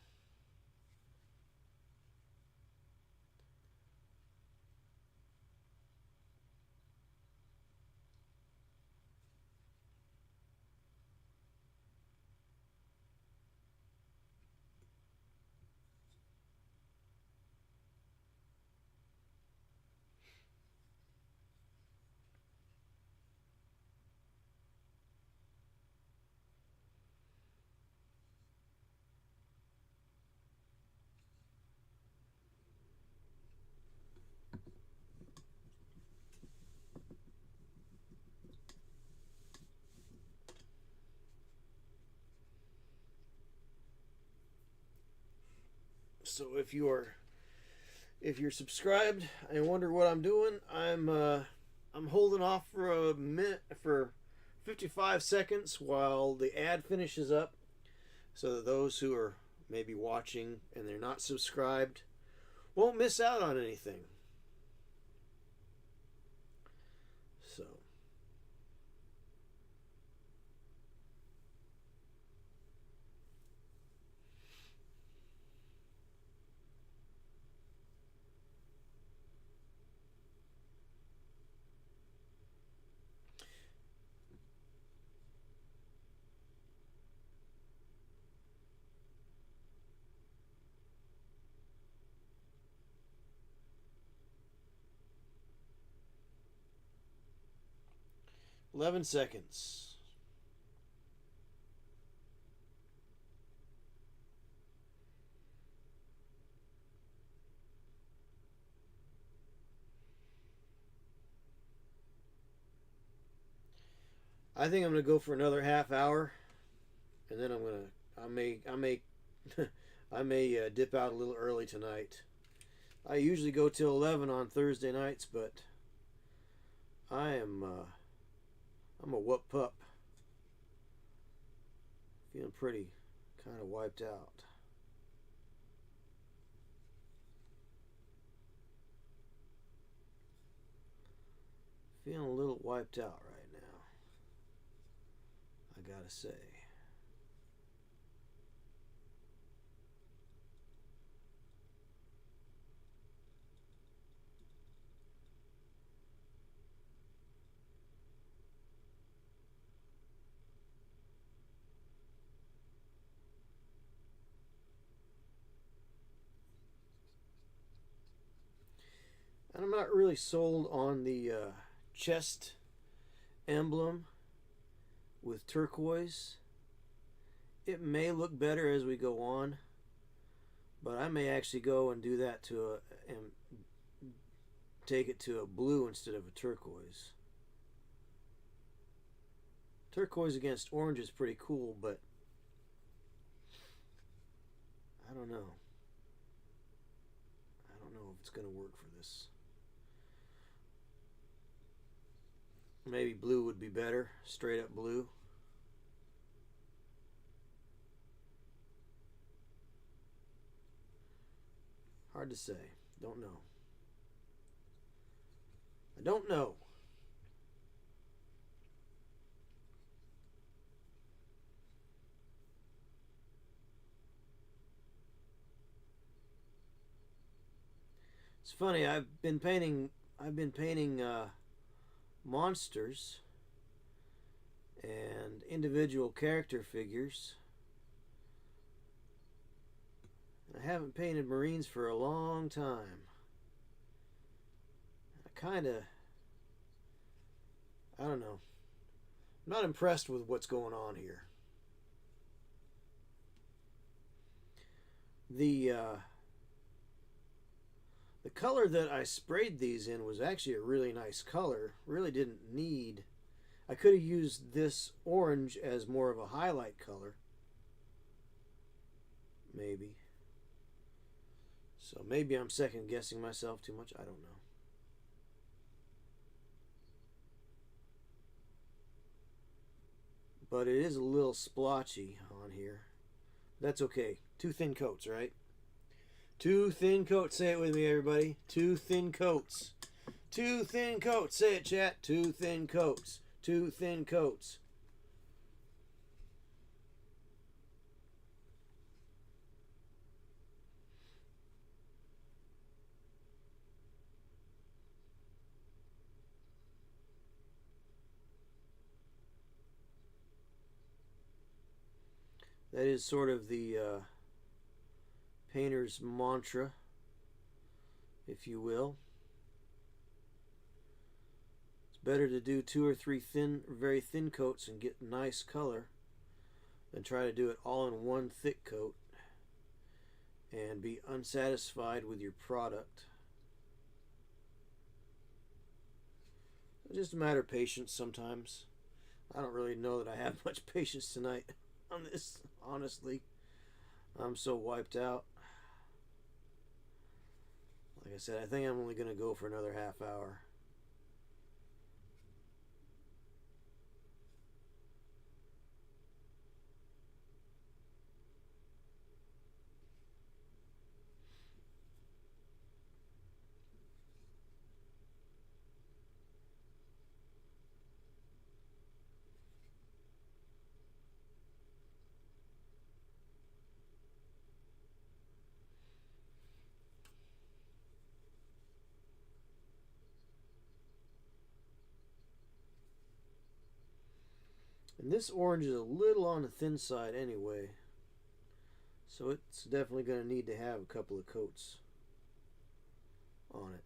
So if you're subscribed and wonder what I'm doing, I'm holding off for a minute, for 55 seconds while the ad finishes up, so that those who are maybe watching and they're not subscribed won't miss out on anything. So eleven seconds. I think I'm gonna go for another half hour, and then I may I may dip out a little early tonight. I usually go till 11 on Thursday nights, but I'm a whoop pup, feeling pretty kind of wiped out. Feeling a little wiped out right now, I gotta say. And I'm not really sold on the chest emblem with turquoise. It may look better as we go on, but I may actually go and do that and take it to a blue instead of a turquoise. Turquoise against orange is pretty cool, but I don't know. I don't know if it's going to work for this. Maybe blue would be better, straight up blue. Hard to say. Don't know. I don't know. It's funny. I've been painting monsters and individual character figures. I haven't painted Marines for a long time. I don't know. I'm not impressed with what's going on here. The the color that I sprayed these in was actually a really nice color. Really didn't need. I could have used this orange as more of a highlight color. Maybe. So maybe I'm second guessing myself too much. I don't know. But it is a little splotchy on here. That's okay. Two thin coats, right? Two thin coats. Say it with me, everybody. Two thin coats. Two thin coats. Say it, chat. Two thin coats. Two thin coats. That is sort of the painter's mantra, if you will. It's better to do two or three very thin coats and get nice color than try to do it all in one thick coat and be unsatisfied with your product. It's just a matter of patience sometimes. I don't really know that I have much patience tonight on this, honestly. I'm so wiped out. Like I said, I think I'm only going to go for another half hour. And this orange is a little on the thin side anyway. So it's definitely going to need to have a couple of coats on it.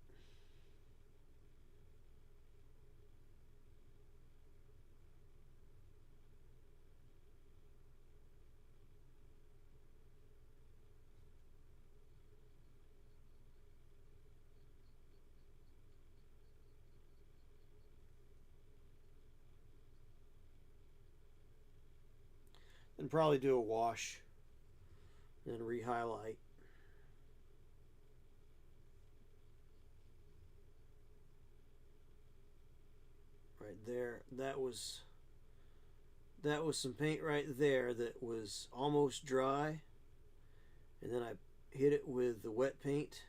And probably do a wash and re-highlight. Right there, that was some paint right there that was almost dry, and then I hit it with the wet paint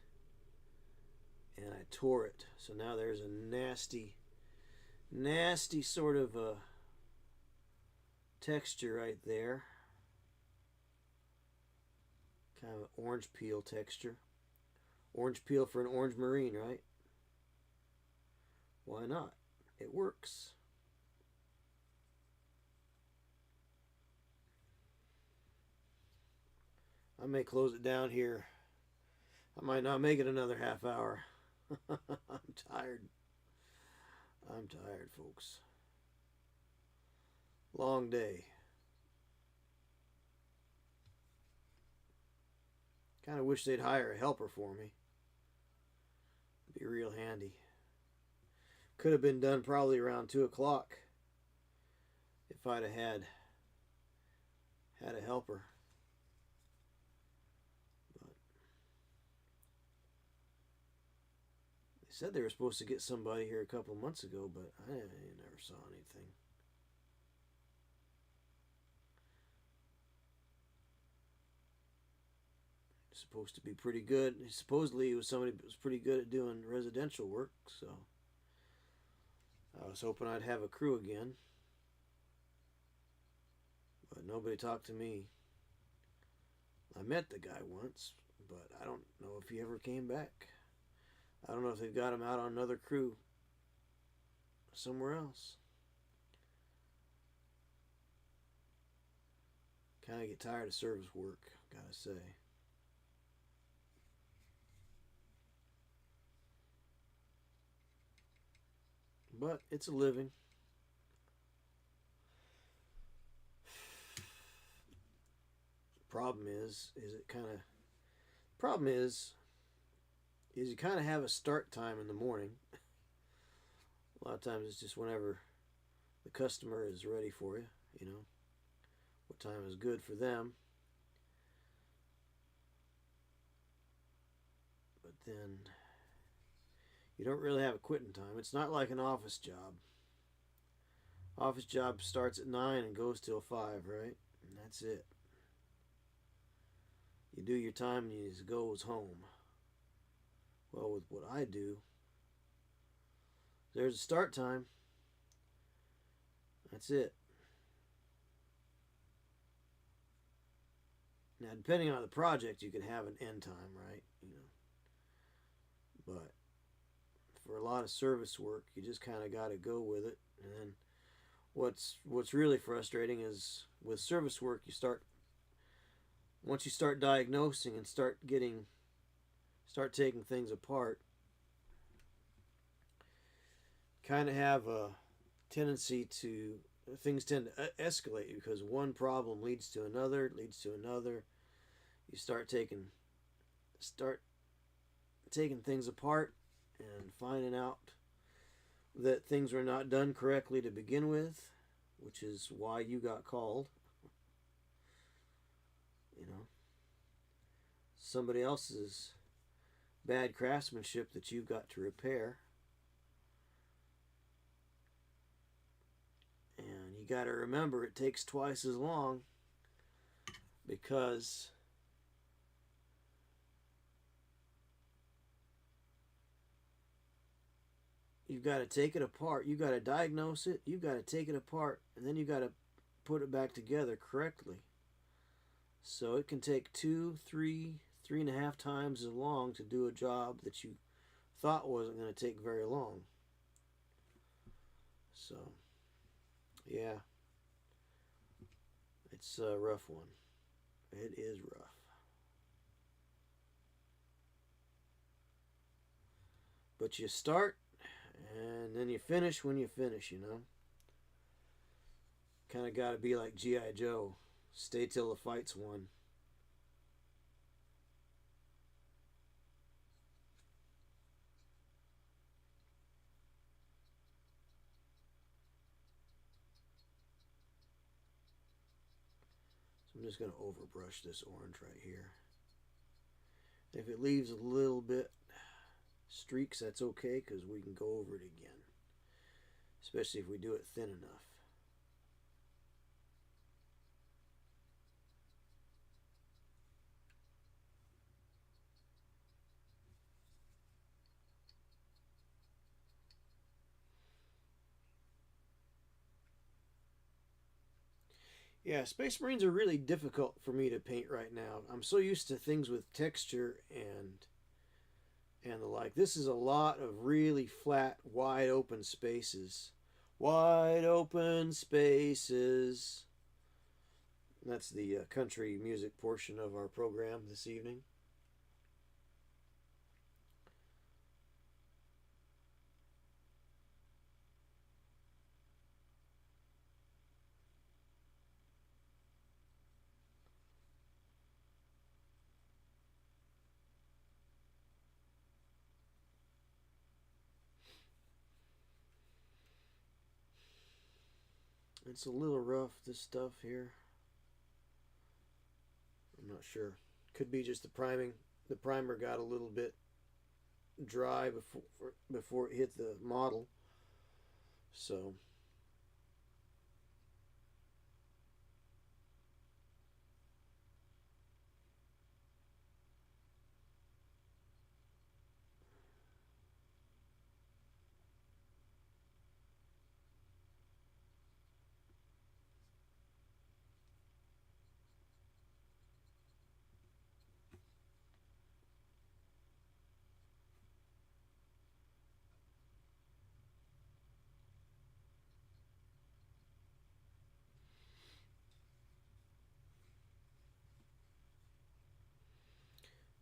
and I tore it. So now there's a nasty sort of a texture right there. Kind of an orange peel texture. Orange peel for an orange marine, right? Why not? It works. I may close it down here. I might not make it another half hour. I'm tired. I'm tired, folks. Long day. Kind of wish they'd hire a helper for me. It'd be real handy. Could have been done probably around 2 o'clock if I'd have had a helper. But they said they were supposed to get somebody here a couple of months ago, but I never saw anything. Supposed to be pretty good. Supposedly it was somebody that was pretty good at doing residential work, so I was hoping I'd have a crew again. But nobody talked to me. I met the guy once, but I don't know if he ever came back. I don't know if they've got him out on another crew somewhere else. Kind of get tired of service work, gotta say. But it's a living. Problem is it kind of Problem is you kind of have a start time in the morning. A lot of times it's just whenever the customer is ready for you, you know, what time is good for them. But then you don't really have a quitting time. It's not like an office job. Office job starts at 9 and goes till 5, right? And that's it. You do your time and you just goes home. Well, with what I do, there's a start time. That's it. Now, depending on the project, you can have an end time, right? You know, but for a lot of service work, you just kind of got to go with it. And then what's really frustrating is with service work, once you start diagnosing and start taking things apart, kind of have a tendency to things tend to escalate because one problem leads to another, leads to another. You start taking things apart and finding out that things were not done correctly to begin with, which is why you got called. You know, somebody else's bad craftsmanship that you've got to repair. And you got to remember it takes twice as long because you've got to take it apart. You've got to diagnose it. You've got to take it apart. And then you've got to put it back together correctly. So it can take 2, 3, 3.5 times as long to do a job that you thought wasn't going to take very long. So, yeah. It's a rough one. It is rough. But you start, and then you finish when you finish, you know. Kind of got to be like G.I. Joe. Stay till the fight's won. So I'm just going to overbrush this orange right here. If it leaves a little bit streaks, that's okay because we can go over it again. Especially if we do it thin enough. Yeah, Space Marines are really difficult for me to paint right now. I'm so used to things with texture and the like. This is a lot of really flat, wide open spaces. Wide open spaces. That's the country music portion of our program this evening. It's a little rough, this stuff here. I'm not sure. Could be just the priming. The primer got a little bit dry before it hit the model. So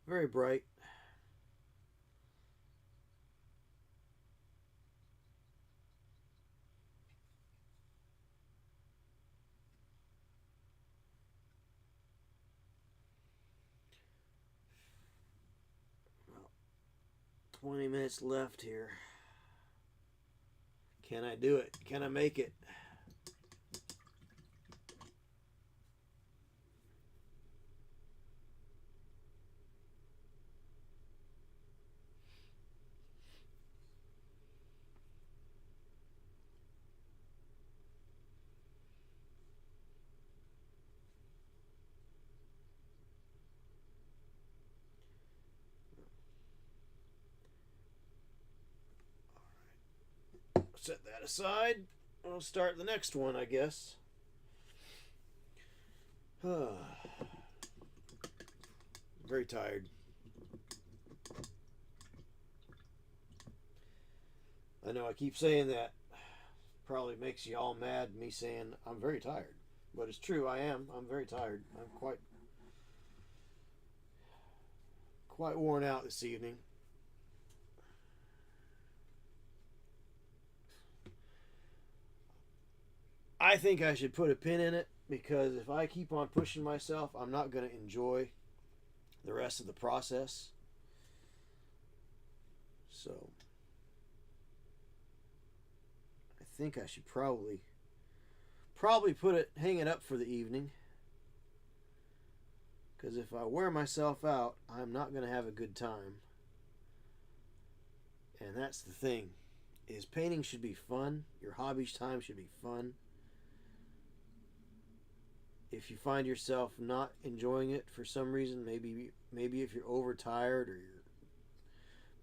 very bright. 20 minutes left here. Can I do it? Can I make it? Set that aside. I'll start the next one, I guess. Very tired. I know I keep saying that. Probably makes you all mad, me saying I'm very tired. But it's true, I am. I'm very tired. I'm quite worn out this evening. I think I should put a pin in it, because if I keep on pushing myself, I'm not going to enjoy the rest of the process. So I think I should probably hang it up for the evening, because if I wear myself out, I'm not going to have a good time. And that's the thing, is painting should be fun. Your hobby time should be fun. If you find yourself not enjoying it for some reason, maybe if you're overtired or your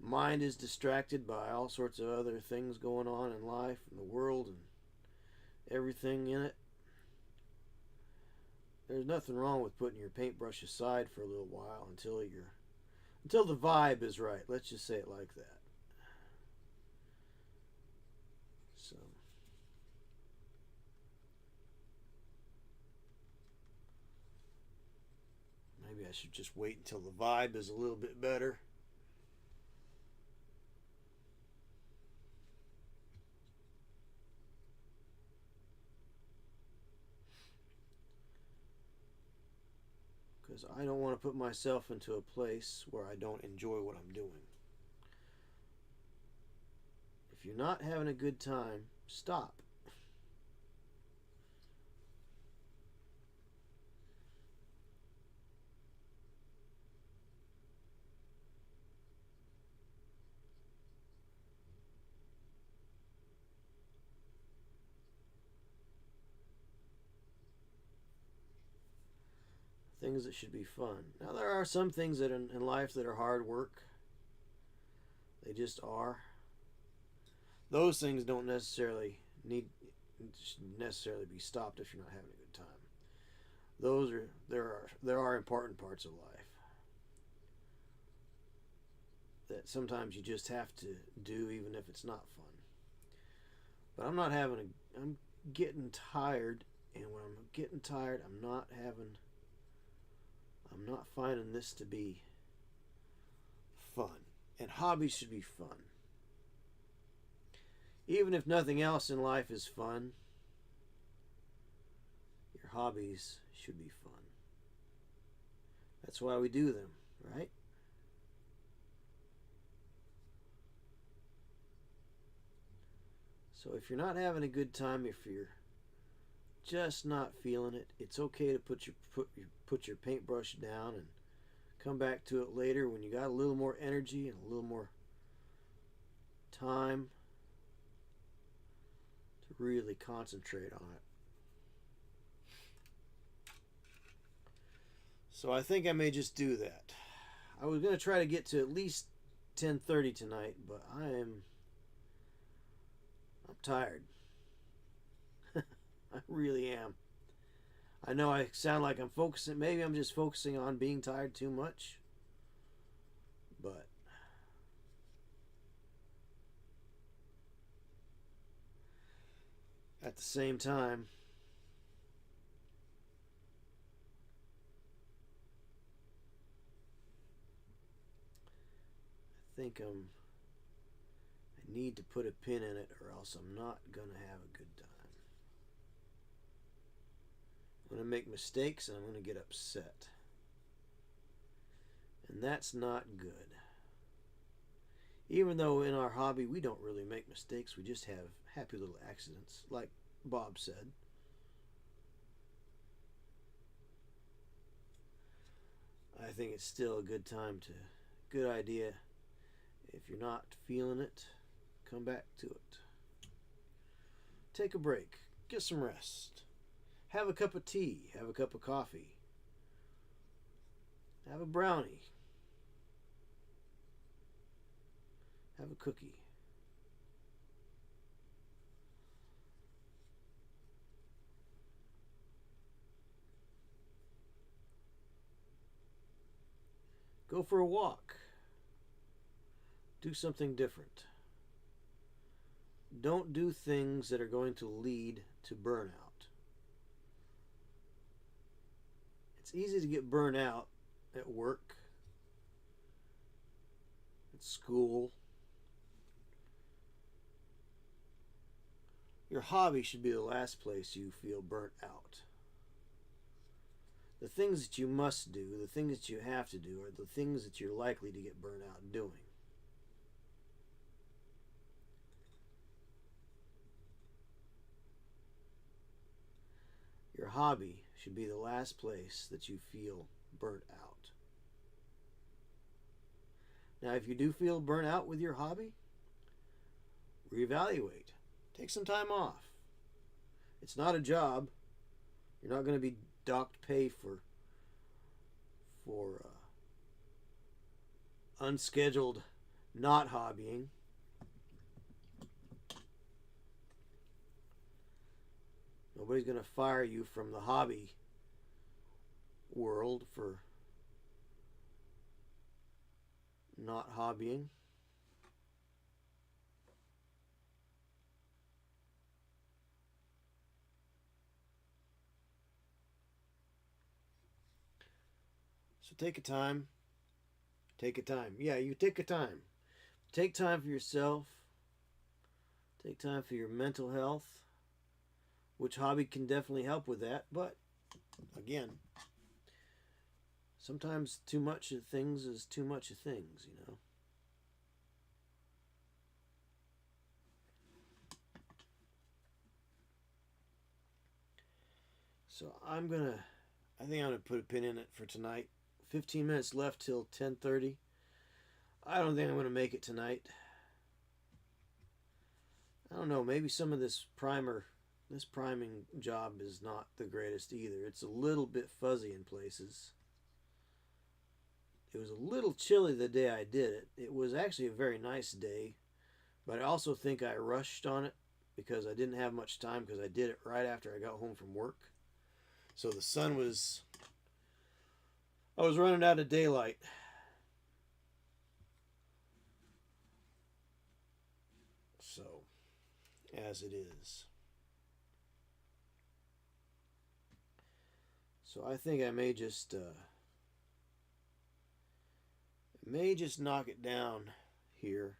mind is distracted by all sorts of other things going on in life and the world and everything in it, there's nothing wrong with putting your paintbrush aside for a little while until the vibe is right. Let's just say it like that. So maybe I should just wait until the vibe is a little bit better. Because I don't want to put myself into a place where I don't enjoy what I'm doing. If you're not having a good time, stop. Things that should be fun. Now, there are some things that in life that are hard work. They just are. Those things don't necessarily be stopped if you're not having a good time. There are important parts of life that sometimes you just have to do, even if it's not fun. But I'm getting tired, and when I'm getting tired, I'm not finding this to be fun. And hobbies should be fun. Even if nothing else in life is fun, your hobbies should be fun. That's why we do them, right? So if you're not having a good time, if you're just not feeling it, it's okay to put your paintbrush down and come back to it later when you got a little more energy and a little more time to really concentrate on it. So I think I may just do that. I was going to try to get to at least 10:30 tonight, but I'm tired. I really am. I know I sound like I'm focusing. Maybe I'm just focusing on being tired too much. But at the same time, I think I need to put a pin in it, or else I'm not going to have a good time. I'm going to make mistakes and I'm going to get upset. And that's not good. Even though in our hobby we don't really make mistakes, we just have happy little accidents, like Bob said. I think it's still a good idea. If you're not feeling it, come back to it. Take a break, get some rest. Have a cup of tea, have a cup of coffee. Have a brownie. Have a cookie. Go for a walk. Do something different. Don't do things that are going to lead to burnout. It's easy to get burnt out at work, at school. Your hobby should be the last place you feel burnt out. The things that you must do, the things that you have to do, are the things that you're likely to get burnt out doing. Your hobby should be the last place that you feel burnt out. Now, if you do feel burnt out with your hobby, reevaluate. Take some time off. It's not a job. You're not going to be docked pay for unscheduled not hobbying. Nobody's going to fire you from the hobby world for not hobbying. So take a time. Take a time. Yeah, you take a time. Take time for yourself. Take time for your mental health, which hobby can definitely help with that. But again, sometimes too much of things is too much of things, you know. So I think I'm gonna put a pin in it for tonight. 15 minutes left till 10:30. I don't think I'm gonna make it tonight. I don't know, maybe some of this priming job is not the greatest either. It's a little bit fuzzy in places. It was a little chilly the day I did it. It was actually a very nice day, but I also think I rushed on it because I didn't have much time, because I did it right after I got home from work. So the sun was... I was running out of daylight. So, as it is. So I think I may just knock it down here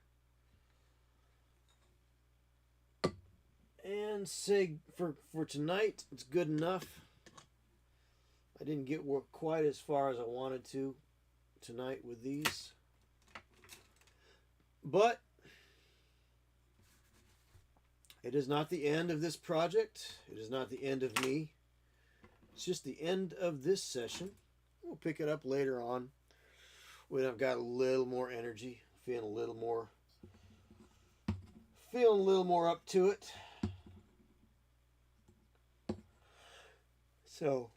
and say for tonight it's good enough. I didn't get quite as far as I wanted to tonight with these, but it is not the end of this project. It is not the end of me. It's just the end of this session. We'll pick it up later on when I've got a little more energy, feeling a little more up to it. So,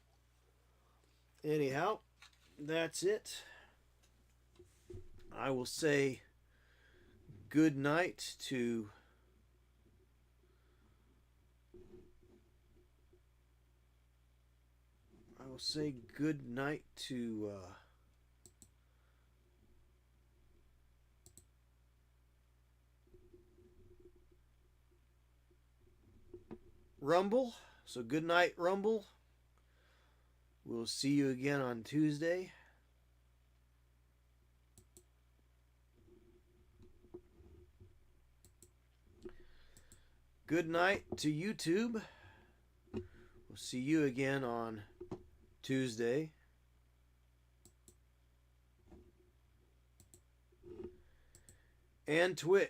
anyhow, that's it. I will say good night to Rumble. So good night, Rumble. We'll see you again on Tuesday. Good night to YouTube. We'll see you again on Tuesday. and Twitch.